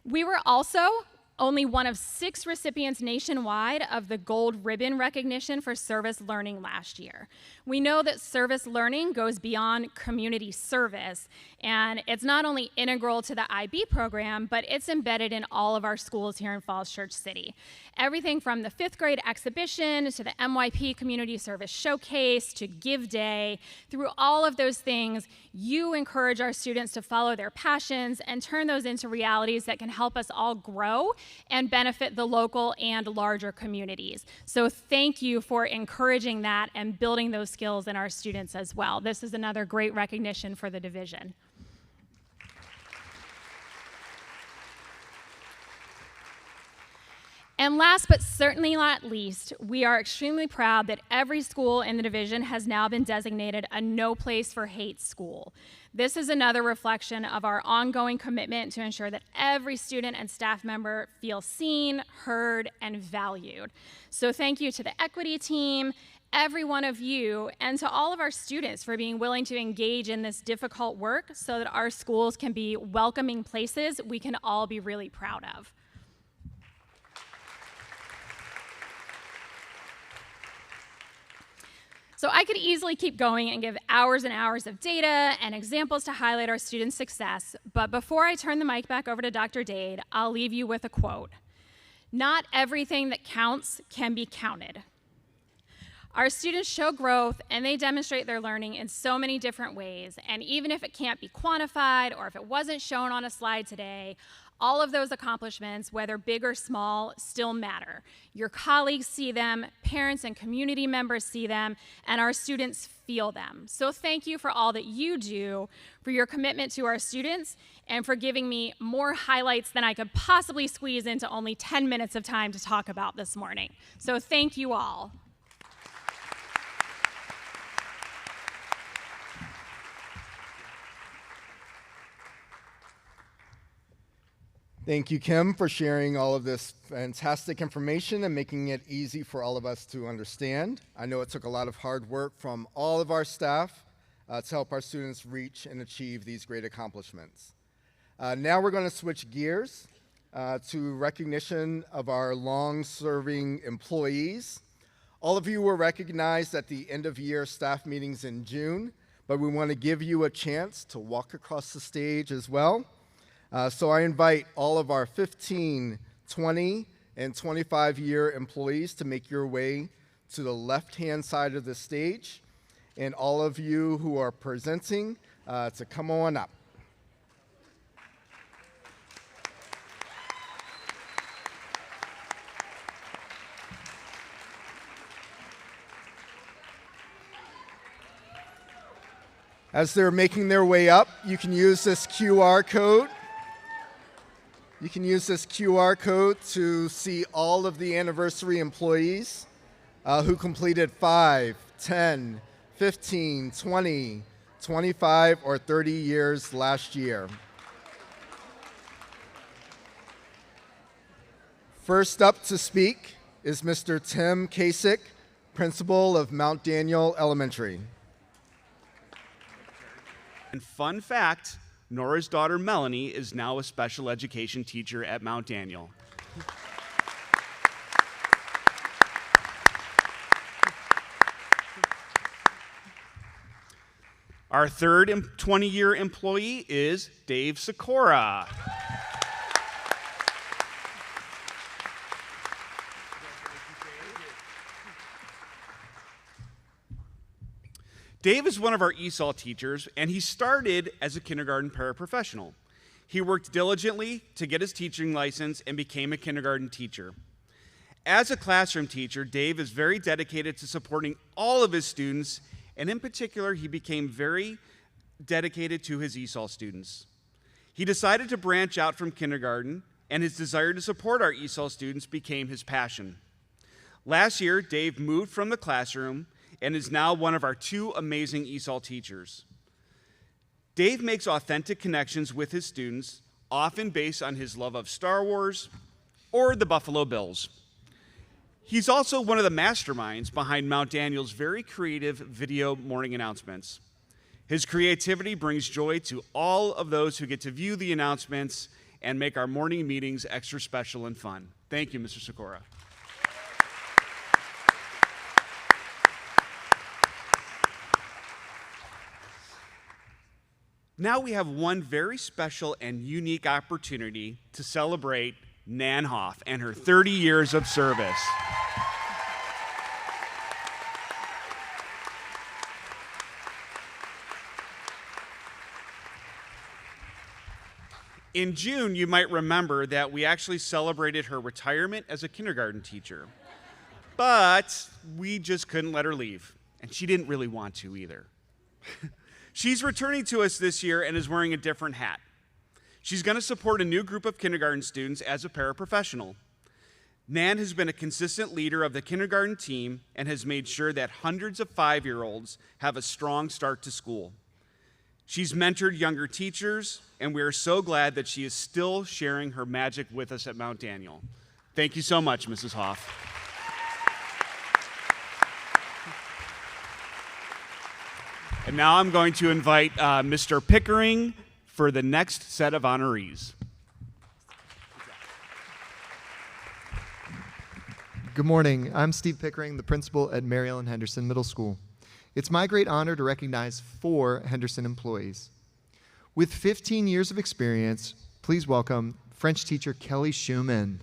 We were also only one of 6 recipients nationwide of the Gold Ribbon recognition for service learning last year. We know that service learning goes beyond community service, and it's not only integral to the IB program, but it's embedded in all of our schools here in Falls Church City. Everything from the 5th grade exhibition to the MYP Community Service Showcase to Give Day, through all of those things, you encourage our students to follow their passions and turn those into realities that can help us all grow and benefit the local and larger communities. So thank you for encouraging that and building those skills in our students as well. This is another great recognition for the division. And last but certainly not least, we are extremely proud that every school in the division has now been designated a No Place for Hate school. This is another reflection of our ongoing commitment to ensure that every student and staff member feel seen, heard, and valued. So thank you to the equity team, every one of you, and to all of our students for being willing to engage in this difficult work so that our schools can be welcoming places we can all be really proud of. So I could easily keep going and give hours and hours of data and examples to highlight our students' success, but before I turn the mic back over to Dr. Dade, I'll leave you with a quote. "Not everything that counts can be counted." Our students show growth and they demonstrate their learning in so many different ways, and even if it can't be quantified or if it wasn't shown on a slide today, all of those accomplishments, whether big or small, still matter. Your colleagues see them, parents and community members see them, and our students feel them. So thank you for all that you do, for your commitment to our students, and for giving me more highlights than I could possibly squeeze into only 10 minutes of time to talk about this morning. So thank you all. Thank you, Kim, for sharing all of this fantastic information and making it easy for all of us to understand. I know it took a lot of hard work from all of our staff to help our students reach and achieve these great accomplishments. Now we're going to switch gears to recognition of our long-serving employees. All of you were recognized at the end-of-year staff meetings in June, but we want to give you a chance to walk across the stage as well. So I invite all of our 15, 20, and 25-year employees to make your way to the left-hand side of the stage, and all of you who are presenting to come on up. As they're making their way up, you can use this QR code. You can use this QR code to see all of the anniversary employees who completed 5, 10, 15, 20, 25, or 30 years last year. First up to speak is Mr. Tim Kasich, principal of Mount Daniel Elementary. And fun fact, Nora's daughter Melanie is now a special education teacher at Mount Daniel. Our third 20-year employee is Dave Sikora. Dave is one of our ESOL teachers, and he started as a kindergarten paraprofessional. He worked diligently to get his teaching license and became a kindergarten teacher. As a classroom teacher, Dave is very dedicated to supporting all of his students, and in particular, he became very dedicated to his ESOL students. He decided to branch out from kindergarten, and his desire to support our ESOL students became his passion. Last year, Dave moved from the classroom and is now one of our 2 amazing ESOL teachers. Dave makes authentic connections with his students, often based on his love of Star Wars or the Buffalo Bills. He's also one of the masterminds behind Mount Daniel's very creative video morning announcements. His creativity brings joy to all of those who get to view the announcements and make our morning meetings extra special and fun. Thank you, Mr. Sikora. Now we have one very special and unique opportunity to celebrate Nan Hoff and her 30 years of service. In June, you might remember that we actually celebrated her retirement as a kindergarten teacher. But we just couldn't let her leave, and she didn't really want to either. She's returning to us this year and is wearing a different hat. She's going to support a new group of kindergarten students as a paraprofessional. Nan has been a consistent leader of the kindergarten team and has made sure that hundreds of 5-year-olds have a strong start to school. She's mentored younger teachers, and we are so glad that she is still sharing her magic with us at Mount Daniel. Thank you so much, Mrs. Hoff. And now I'm going to invite Mr. Pickering for the next set of honorees. Good morning. I'm Steve Pickering, the principal at Mary Ellen Henderson Middle School. It's my great honor to recognize 4 Henderson employees. With 15 years of experience, please welcome French teacher Kelly Schumann.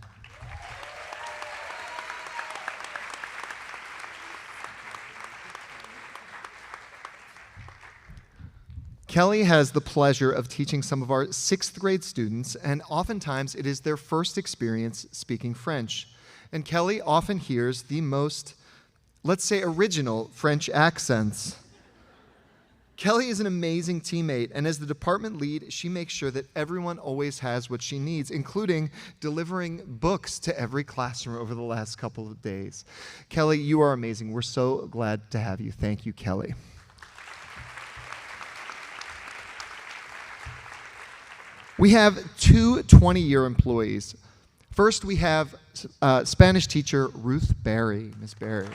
Kelly has the pleasure of teaching some of our 6th grade students, and oftentimes it is their first experience speaking French. And Kelly often hears the most, let's say, original French accents. Kelly is an amazing teammate, and as the department lead, she makes sure that everyone always has what she needs, including delivering books to every classroom over the last couple of days. Kelly, you are amazing. We're so glad to have you. Thank you, Kelly. We have 2 20-year employees. First, we have Spanish teacher Ruth Barry. Miss Barry.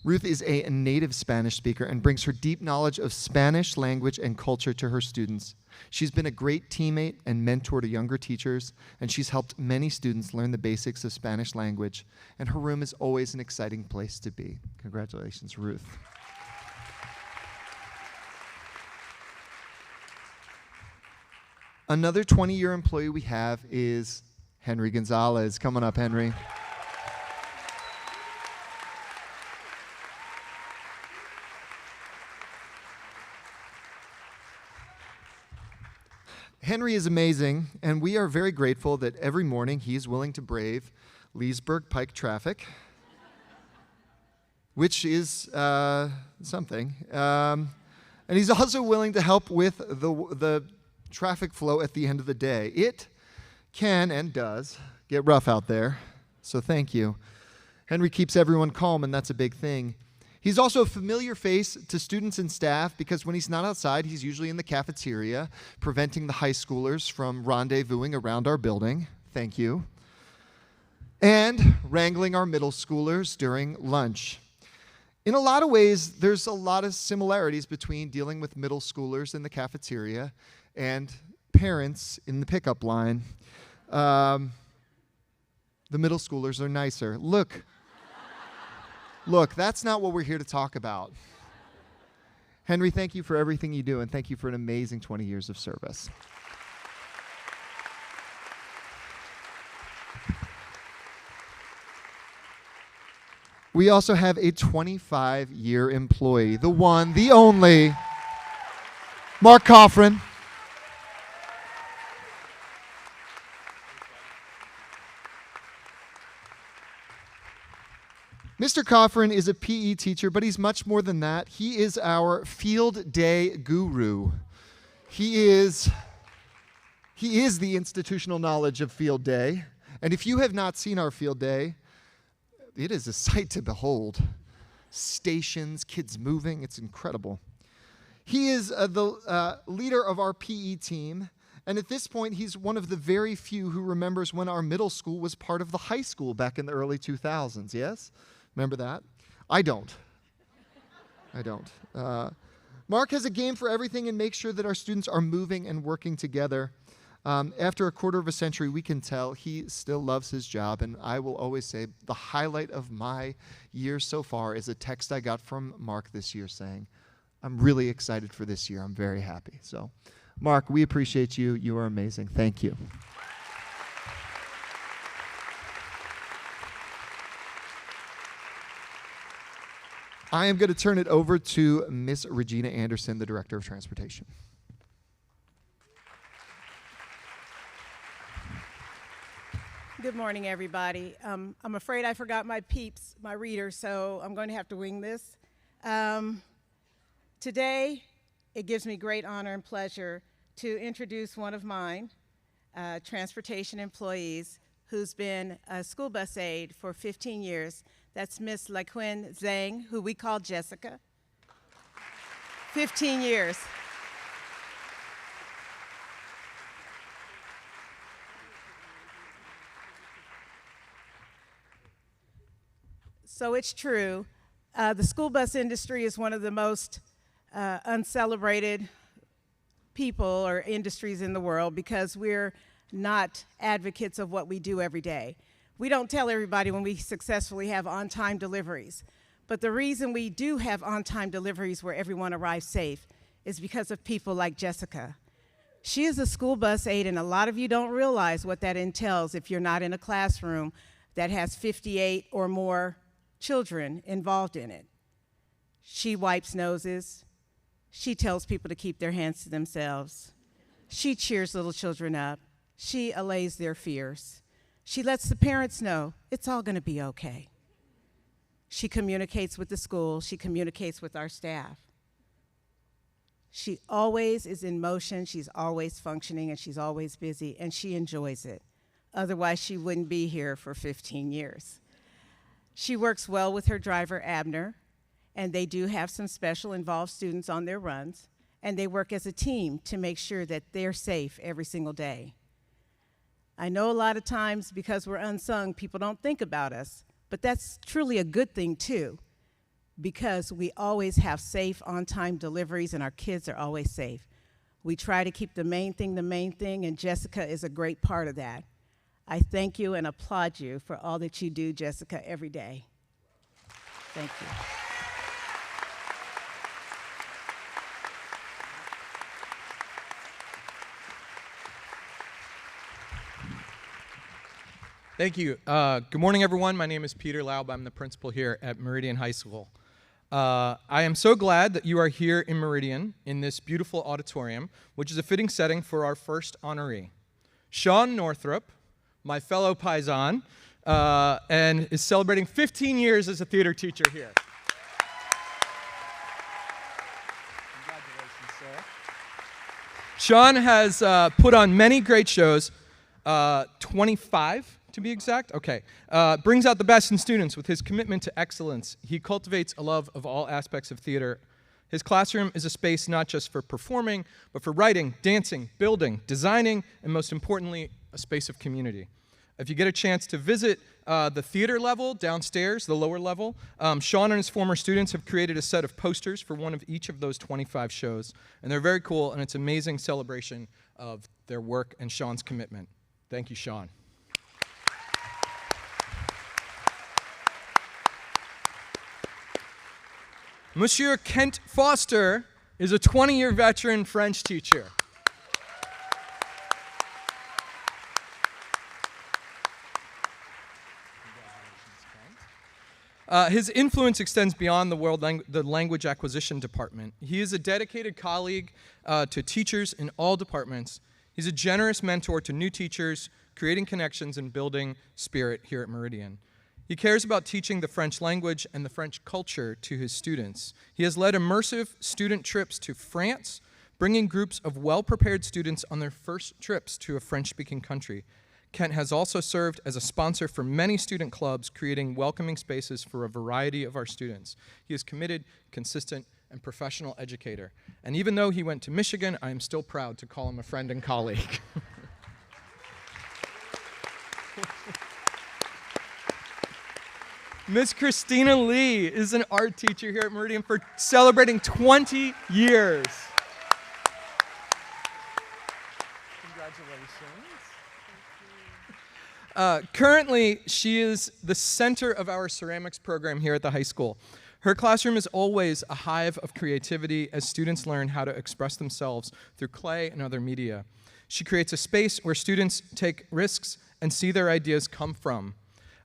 Ruth is a native Spanish speaker and brings her deep knowledge of Spanish language and culture to her students. She's been a great teammate and mentor to younger teachers, and she's helped many students learn the basics of Spanish language, and her room is always an exciting place to be. Congratulations, Ruth. Another 20-year employee we have is Henry Gonzalez. Come on up, Henry. Henry is amazing, and we are very grateful that every morning he is willing to brave Leesburg Pike traffic, which is something. And he's also willing to help with the traffic flow at the end of the day. It can and does get rough out there, so thank you. Henry keeps everyone calm, and that's a big thing. He's also a familiar face to students and staff because when he's not outside, he's usually in the cafeteria, preventing the high schoolers from rendezvousing around our building. Thank you. And wrangling our middle schoolers during lunch. In a lot of ways, there's a lot of similarities between dealing with middle schoolers in the cafeteria and parents in the pickup line. The middle schoolers are nicer. Look, that's not what we're here to talk about. Henry, thank you for everything you do, and thank you for an amazing 20 years of service. We also have a 25-year employee, the one, the only, Mark Coffrin. Mr. Coffrin is a PE teacher, but he's much more than that. He is our field day guru. He is the institutional knowledge of field day. And if you have not seen our field day, it is a sight to behold. Stations, kids moving, it's incredible. He is the leader of our PE team, and at this point, he's one of the very few who remembers when our middle school was part of the high school back in the early 2000s, yes? Remember that? I don't. Mark has a game for everything and makes sure that our students are moving and working together. After a quarter of a century, we can tell he still loves his job, and I will always say the highlight of my year so far is a text I got from Mark this year saying, I'm really excited for this year. I'm very happy. So, Mark, we appreciate you. You are amazing. Thank you. I am going to turn it over to Miss Regina Anderson, the Director of Transportation. Good morning, everybody. I'm afraid I forgot my peeps, my readers, so I'm going to have to wing this. Today, it gives me great honor and pleasure to introduce one of mine, transportation employees, who's been a school bus aide for 15 years. That's Miss LaQuinn Zhang, who we call Jessica. 15 years. So it's true. The school bus industry is one of the most uncelebrated people or industries in the world because we're not advocates of what we do every day. We don't tell everybody when we successfully have on-time deliveries. But the reason we do have on-time deliveries where everyone arrives safe is because of people like Jessica. She is a school bus aide, and a lot of you don't realize what that entails if you're not in a classroom that has 58 or more children involved in it. She wipes noses. She tells people to keep their hands to themselves. She cheers little children up. She allays their fears. She lets the parents know it's all going to be okay. She communicates with the school. She communicates with our staff. She always is in motion. She's always functioning, and she's always busy, and she enjoys it. Otherwise, she wouldn't be here for 15 years. She works well with her driver, Abner, and they do have some special involved students on their runs, and they work as a team to make sure that they're safe every single day. I know a lot of times because we're unsung, people don't think about us, but that's truly a good thing too, because we always have safe, on-time deliveries and our kids are always safe. We try to keep the main thing, and Jessica is a great part of that. I thank you and applaud you for all that you do, Jessica, every day. Thank you. Thank you. Good morning, everyone. My name is Peter Laub. I'm the principal here at Meridian High School. I am so glad that you are here in Meridian in this beautiful auditorium, which is a fitting setting for our first honoree, Sean Northrup, my fellow Paisan, and is celebrating 15 years as a theater teacher here. Congratulations, sir. Sean has put on many great shows, 25 to be exact. Okay. Brings out the best in students with his commitment to excellence. He cultivates a love of all aspects of theater. His classroom is a space not just for performing, but for writing, dancing, building, designing, and most importantly, a space of community. If you get a chance to visit the theater level downstairs, the lower level, Sean and his former students have created a set of posters for one of each of those 25 shows, and they're very cool, and it's an amazing celebration of their work and Sean's commitment. Thank you, Sean. Monsieur Kent Foster is a 20-year veteran French teacher. His influence extends beyond the language acquisition department. He is a dedicated colleague to teachers in all departments. He's a generous mentor to new teachers, creating connections and building spirit here at Meridian. He cares about teaching the French language and the French culture to his students. He has led immersive student trips to France, bringing groups of well-prepared students on their first trips to a French-speaking country. Kent has also served as a sponsor for many student clubs, creating welcoming spaces for a variety of our students. He is committed, consistent, and professional educator. And even though he went to Michigan, I am still proud to call him a friend and colleague. Miss Christina Lee is an art teacher here at Meridian for celebrating 20 years. Currently, she is the center of our ceramics program here at the high school. Her classroom is always a hive of creativity as students learn how to express themselves through clay and other media. She creates a space where students take risks and see their ideas come from.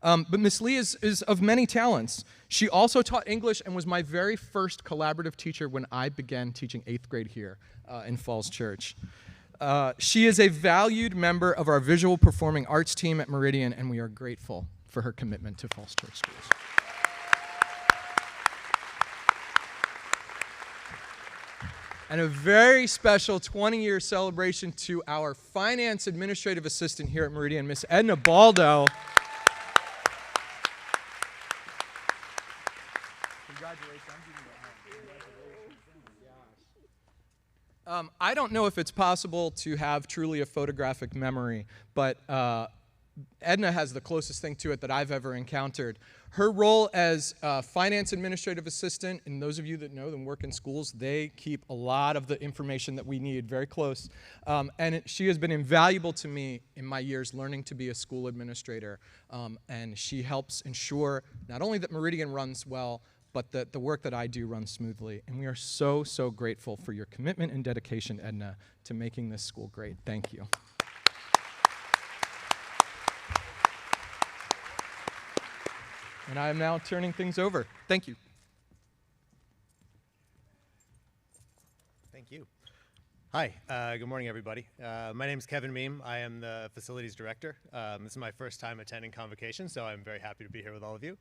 But Miss Lee is of many talents. She also taught English and was my very first collaborative teacher when I began teaching 8th grade here in Falls Church. She is a valued member of our visual performing arts team at Meridian, and we are grateful for her commitment to Falls Church Schools. And a very special 20-year celebration to our finance administrative assistant here at Meridian, Miss Edna Baldo. I don't know if it's possible to have truly a photographic memory, but Edna has the closest thing to it that I've ever encountered. Her role as finance administrative assistant, and those of you that know them work in schools, they keep a lot of the information that we need very close. She has been invaluable to me in my years learning to be a school administrator. And she helps ensure not only that Meridian runs well, but that the work that I do runs smoothly. And we are so, so grateful for your commitment and dedication, Edna, to making this school great. Thank you. And I am now turning things over. Thank you. Thank you. Hi, good morning, everybody. My name is Kevin Meem. I am the facilities director. This is my first time attending Convocation, so I'm very happy to be here with all of you.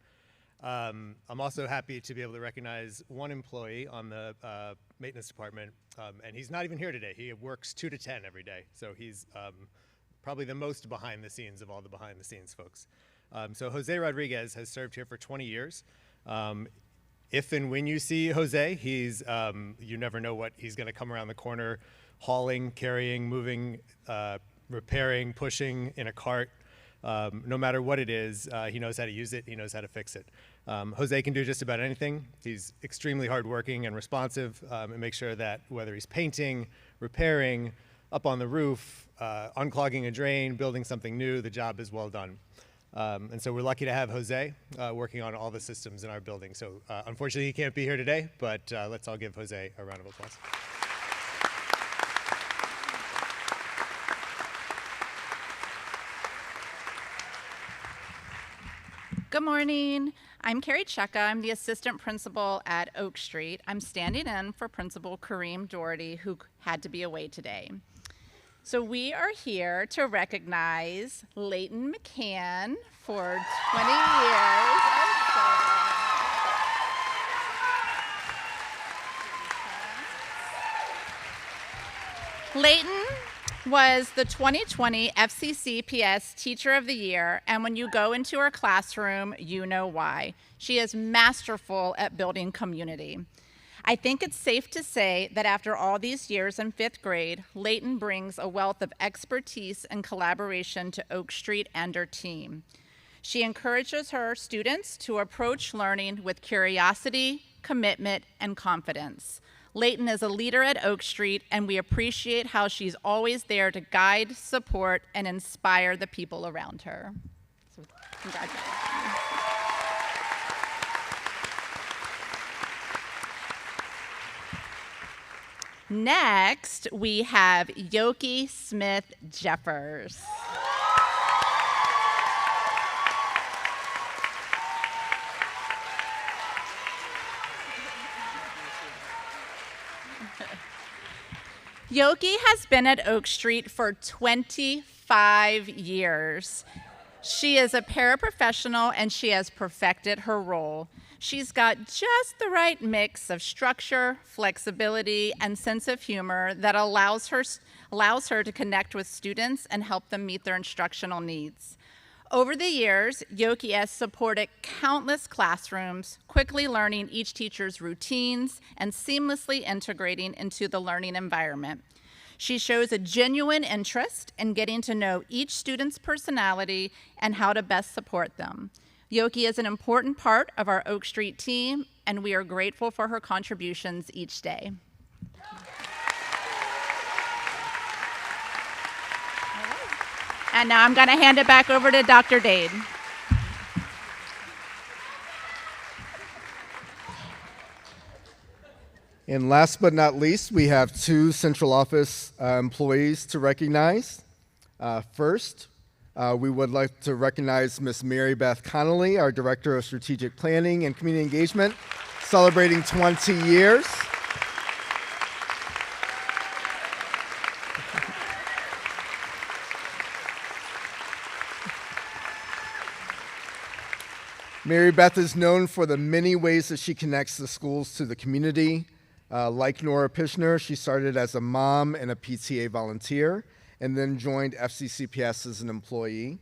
I'm also happy to be able to recognize one employee on the maintenance department, and he's not even here today. He works 2 to 10 every day, so he's probably the most behind the scenes of all the behind the scenes folks. So Jose Rodriguez has served here for 20 years. If and when you see Jose, you never know what he's going to come around the corner, hauling, carrying, moving, repairing, pushing in a cart. No matter what it is, he knows how to use it, he knows how to fix it. Jose can do just about anything. He's extremely hardworking and responsive, and makes sure that whether he's painting, repairing, up on the roof, unclogging a drain, building something new, the job is well done. And so we're lucky to have Jose working on all the systems in our building. So unfortunately he can't be here today, but let's all give Jose a round of applause. Good morning. I'm Carey. I'm the assistant principal at Oak Street. I'm standing in for Principal Kareem Doherty, who had to be away today. So we are here to recognize Leighton McCann for 20 years of service. Leighton was the 2020 FCCPS Teacher of the Year, and when you go into her classroom, you know why. She is masterful at building community. I think it's safe to say that after all these years in 5th grade, Leighton brings a wealth of expertise and collaboration to Oak Street and her team. She encourages her students to approach learning with curiosity, commitment, and confidence. Leighton is a leader at Oak Street, and we appreciate how she's always there to guide, support, and inspire the people around her. So, congratulations. Next, we have Yoki Smith Jeffers. Yoki has been at Oak Street for 25 years. She is a paraprofessional and she has perfected her role. She's got just the right mix of structure, flexibility, and sense of humor that allows her to connect with students and help them meet their instructional needs. Over the years, Yoki has supported countless classrooms, quickly learning each teacher's routines and seamlessly integrating into the learning environment. She shows a genuine interest in getting to know each student's personality and how to best support them. Yoki is an important part of our Oak Street team, and we are grateful for her contributions each day. And now I'm going to hand it back over to Dr. Dade. And last but not least, we have 2 central office employees to recognize. First, we would like to recognize Ms. Mary Beth Connolly, our Director of Strategic Planning and Community Engagement, celebrating 20 years. Mary Beth is known for the many ways that she connects the schools to the community. Like Nora Pishner, she started as a mom and a PTA volunteer, and then joined FCCPS as an employee.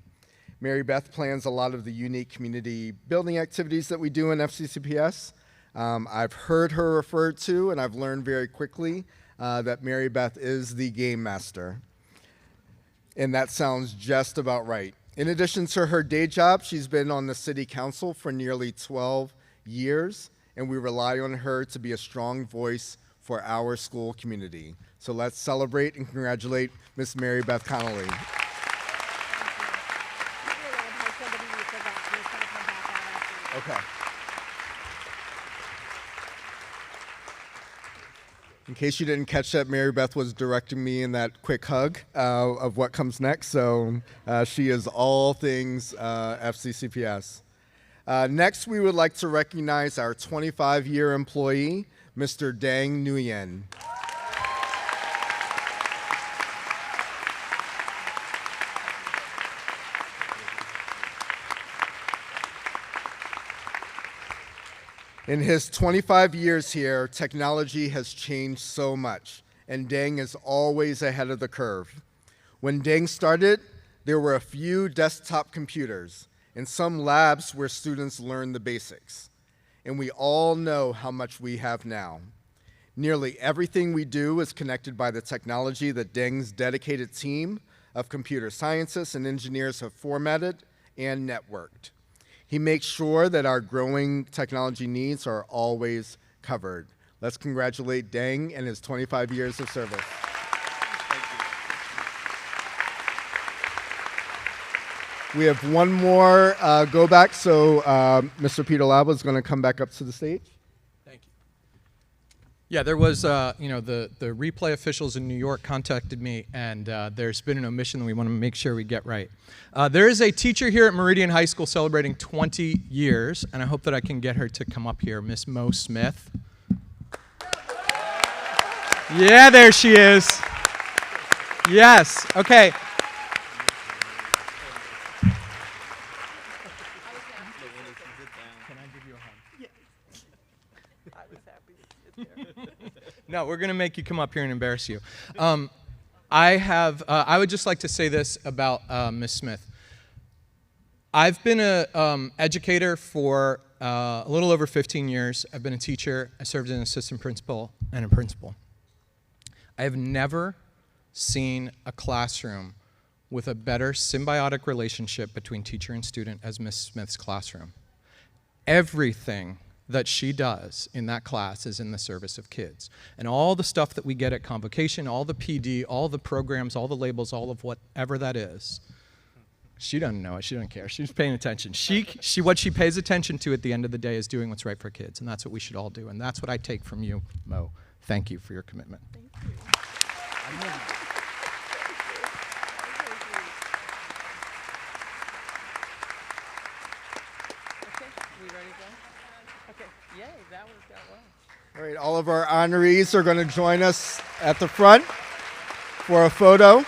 Mary Beth plans a lot of the unique community building activities that we do in FCCPS. I've heard her referred to, and I've learned very quickly that Mary Beth is the game master. And that sounds just about right. In addition to her day job, she's been on the city council for nearly 12 years, and we rely on her to be a strong voice for our school community. So let's celebrate and congratulate Miss Mary Beth Connolly. Okay. In case you didn't catch that, Mary Beth was directing me in that quick hug of what comes next. So she is all things FCCPS. Next, we would like to recognize our 25-year employee, Mr. Dang Nguyen. In his 25 years here, technology has changed so much, and Dang is always ahead of the curve. When Dang started, there were a few desktop computers and some labs where students learned the basics. And we all know how much we have now. Nearly everything we do is connected by the technology that Dang's dedicated team of computer scientists and engineers have formatted and networked. He makes sure that our growing technology needs are always covered. Let's congratulate Dang and his 25 years of service. We have one more go back, so Mr. Peter Laba is going to come back up to the stage. Thank you. Yeah, there was, the replay officials in New York contacted me, and there's been an omission that we want to make sure we get right. There is a teacher here at Meridian High School celebrating 20 years, and I hope that I can get her to come up here, Miss Mo Smith. Yeah, there she is. Yes, okay. No, we're going to make you come up here and embarrass you. I would just like to say this about Ms. Smith. I've been an educator for a little over 15 years. I've been a teacher. I served as an assistant principal and a principal. I have never seen a classroom with a better symbiotic relationship between teacher and student as Ms. Smith's classroom. Everything that she does in that class is in the service of kids. And all the stuff that we get at Convocation, all the PD, all the programs, all the labels, all of whatever that is, she doesn't know it, she doesn't care, she's paying attention. What she pays attention to at the end of the day is doing what's right for kids, and that's what we should all do, and that's what I take from you, Mo. Thank you for your commitment. Thank you. We ready to go? Okay. Yay, that worked out well. All right, all of our honorees are going to join us at the front for a photo.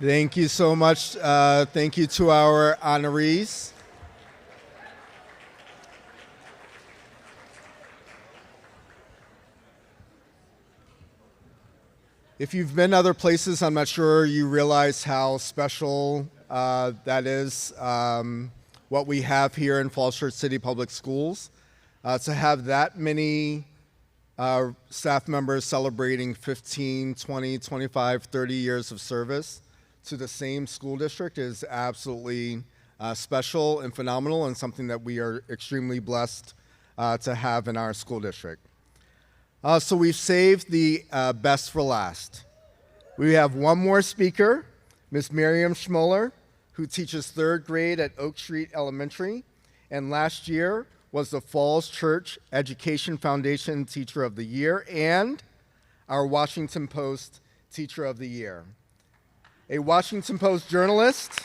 Thank you so much. Thank you to our honorees. If you've been other places, I'm not sure you realize how special that is, what we have here in Falls Church City Public Schools. To have that many staff members celebrating 15, 20, 25, 30 years of service to the same school district is absolutely special and phenomenal, and something that we are extremely blessed to have in our school district. So we've saved the best for last. We have one more speaker, Ms. Miriam Schmoller, who teaches 3rd grade at Oak Street Elementary, and last year was the Falls Church Education Foundation Teacher of the Year and our Washington Post Teacher of the Year. A Washington Post journalist,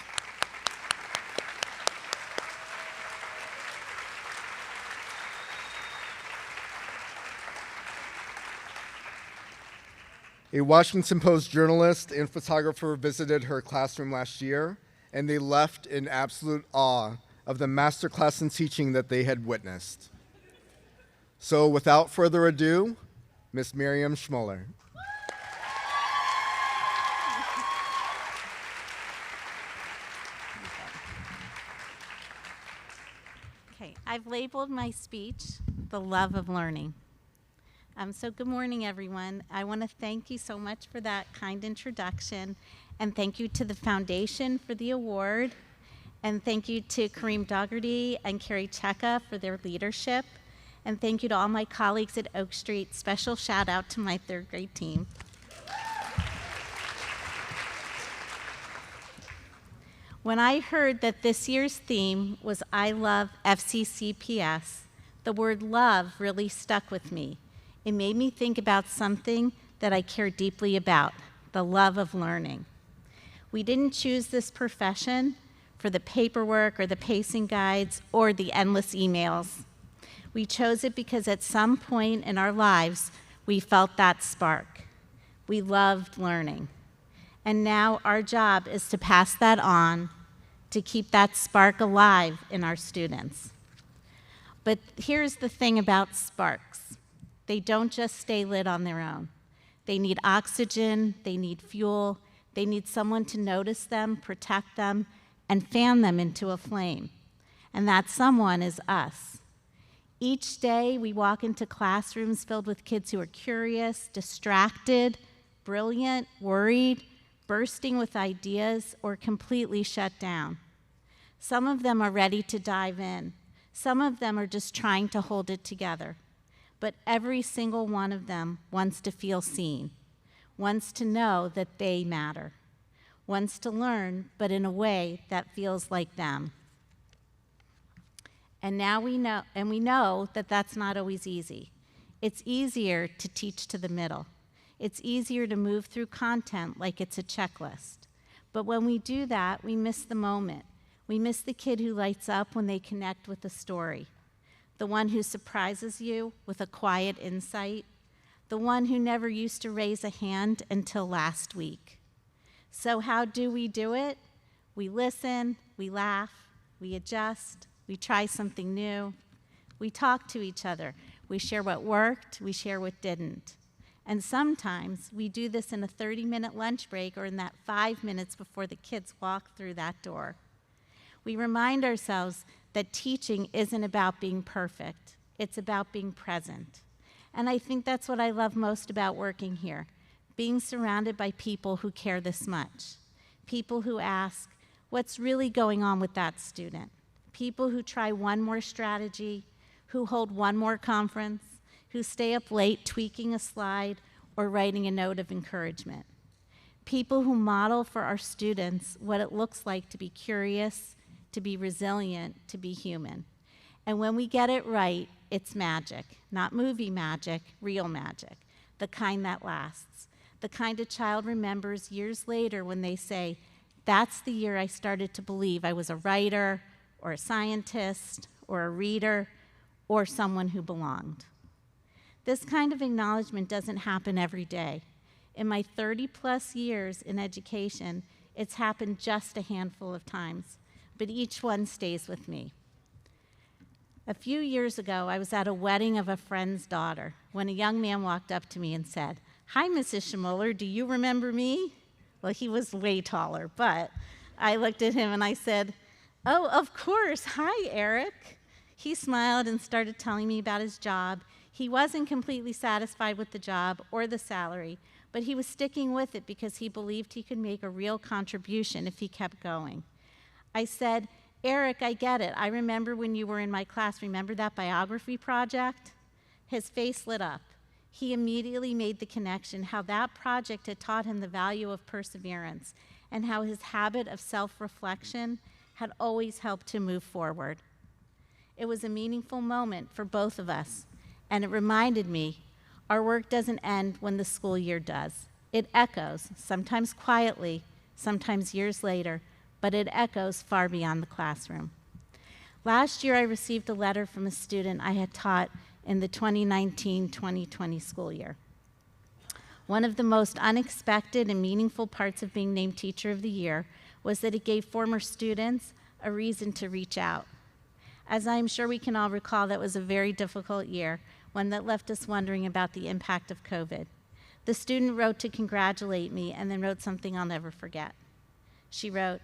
and photographer visited her classroom last year, and they left in absolute awe of the masterclass in teaching that they had witnessed. So without further ado, Ms. Miriam Schmoller. Okay, I've labeled my speech, The Love of Learning. So good morning, everyone. I want to thank you so much for that kind introduction, and thank you to the foundation for the award, and thank you to Kareem Dougherty and Carey Cheka for their leadership, and thank you to all my colleagues at Oak Street. Special shout out to my 3rd grade team. When I heard that this year's theme was I Love FCCPS, the word love really stuck with me. It made me think about something that I care deeply about, the love of learning. We didn't choose this profession for the paperwork or the pacing guides or the endless emails. We chose it because at some point in our lives, we felt that spark. We loved learning. And now our job is to pass that on, to keep that spark alive in our students. But here's the thing about sparks. They don't just stay lit on their own. They need oxygen, they need fuel, they need someone to notice them, protect them, and fan them into a flame. And that someone is us. Each day we walk into classrooms filled with kids who are curious, distracted, brilliant, worried, bursting with ideas, or completely shut down. Some of them are ready to dive in. Some of them are just trying to hold it together. but every single one of them wants to feel seen, wants to know that they matter, wants to learn, but in a way that feels like them. And now we know that that's not always easy. It's easier to teach to the middle. It's easier to move through content like it's a checklist. But when we do that, we miss the moment. We miss the kid who lights up when they connect with a story, the one who surprises you with a quiet insight, the one who never used to raise a hand until last week. So how do we do it? We listen, we laugh, we adjust, we try something new, we talk to each other, we share what worked, we share what didn't. And sometimes we do this in a 30-minute lunch break or in that 5 minutes before the kids walk through that door. We remind ourselves that teaching isn't about being perfect, it's about being present. And I think that's what I love most about working here, being surrounded by people who care this much, people who ask, what's really going on with that student? People who try one more strategy, who hold one more conference, who stay up late tweaking a slide or writing a note of encouragement. People who model for our students what it looks like to be curious, to be resilient, to be human. And when we get it right, it's magic, not movie magic, real magic, the kind that lasts, the kind a child remembers years later when they say, that's the year I started to believe I was a writer or a scientist or a reader or someone who belonged. This kind of acknowledgement doesn't happen every day. In my 30-plus years in education, it's happened just a handful of times, but each one stays with me. A few years ago, I was at a wedding of a friend's daughter when a young man walked up to me and said, "Hi, Mrs. Schmuller, do you remember me?" Well, he was way taller, but I looked at him and I said, "Oh, of course. Hi, Eric." He smiled and started telling me about his job. He wasn't completely satisfied with the job or the salary, but he was sticking with it because he believed he could make a real contribution if he kept going. I said, "Eric, I get it. I remember when you were in my class. Remember that biography project?" His face lit up. He immediately made the connection how that project had taught him the value of perseverance and how his habit of self-reflection had always helped him move forward. It was a meaningful moment for both of us, and it reminded me our work doesn't end when the school year does. It echoes, sometimes quietly, sometimes years later, but it echoes far beyond the classroom. Last year, I received a letter from a student I had taught in the 2019-2020 school year. One of the most unexpected and meaningful parts of being named Teacher of the Year was that it gave former students a reason to reach out. As I'm sure we can all recall, that was a very difficult year, one that left us wondering about the impact of COVID. The student wrote to congratulate me and then wrote something I'll never forget. She wrote,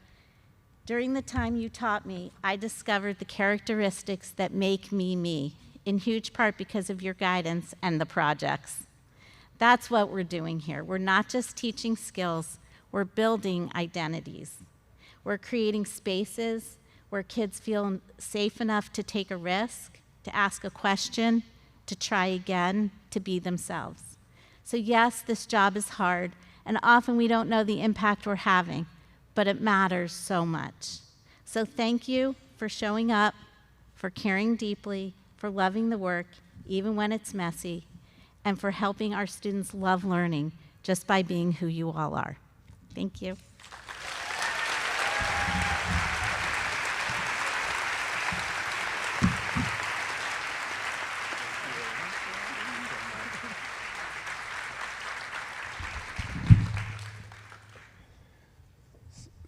"During the time you taught me, I discovered the characteristics that make me me, in huge part because of your guidance and the projects." That's what we're doing here. We're not just teaching skills, we're building identities. We're creating spaces where kids feel safe enough to take a risk, to ask a question, to try again, to be themselves. So yes, this job is hard, and often we don't know the impact we're having, but it matters so much. So thank you for showing up, for caring deeply, for loving the work, even when it's messy, and for helping our students love learning just by being who you all are. Thank you.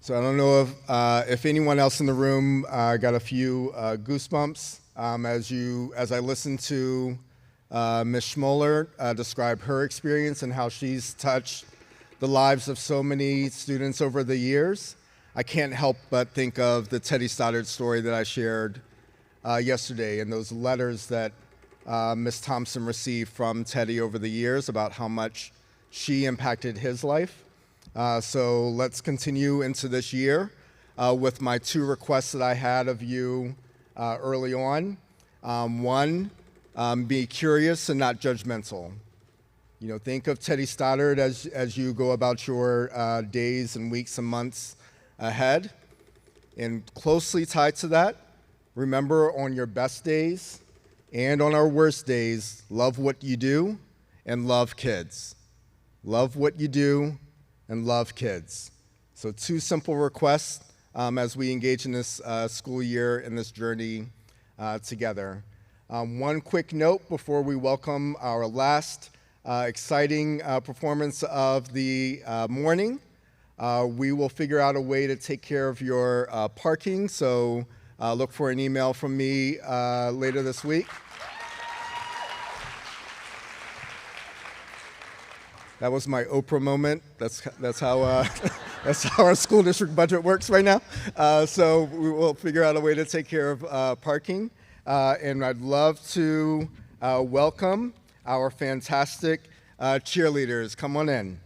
So I don't know if anyone else in the room got a few goosebumps as I listened to Ms. Schmuller describe her experience and how she's touched the lives of so many students over the years. I can't help but think of the Teddy Stoddard story that I shared yesterday and those letters that Ms. Thompson received from Teddy over the years about how much she impacted his life. So let's continue into this year with my two requests that I had of you early on. One, Be curious and not judgmental. You know, think of Teddy Stoddard as you go about your days and weeks and months ahead. And closely tied to that, remember on your best days and on our worst days, love what you do and love kids. Love what you do and love kids. So 2 simple requests as we engage in this school year and this journey together. One quick note before we welcome our last exciting performance of the morning. We will figure out a way to take care of your parking, so look for an email from me later this week. That was my Oprah moment. That's how that's how our school district budget works right now. So we will figure out a way to take care of parking. And I'd love to welcome our fantastic cheerleaders. Come on in.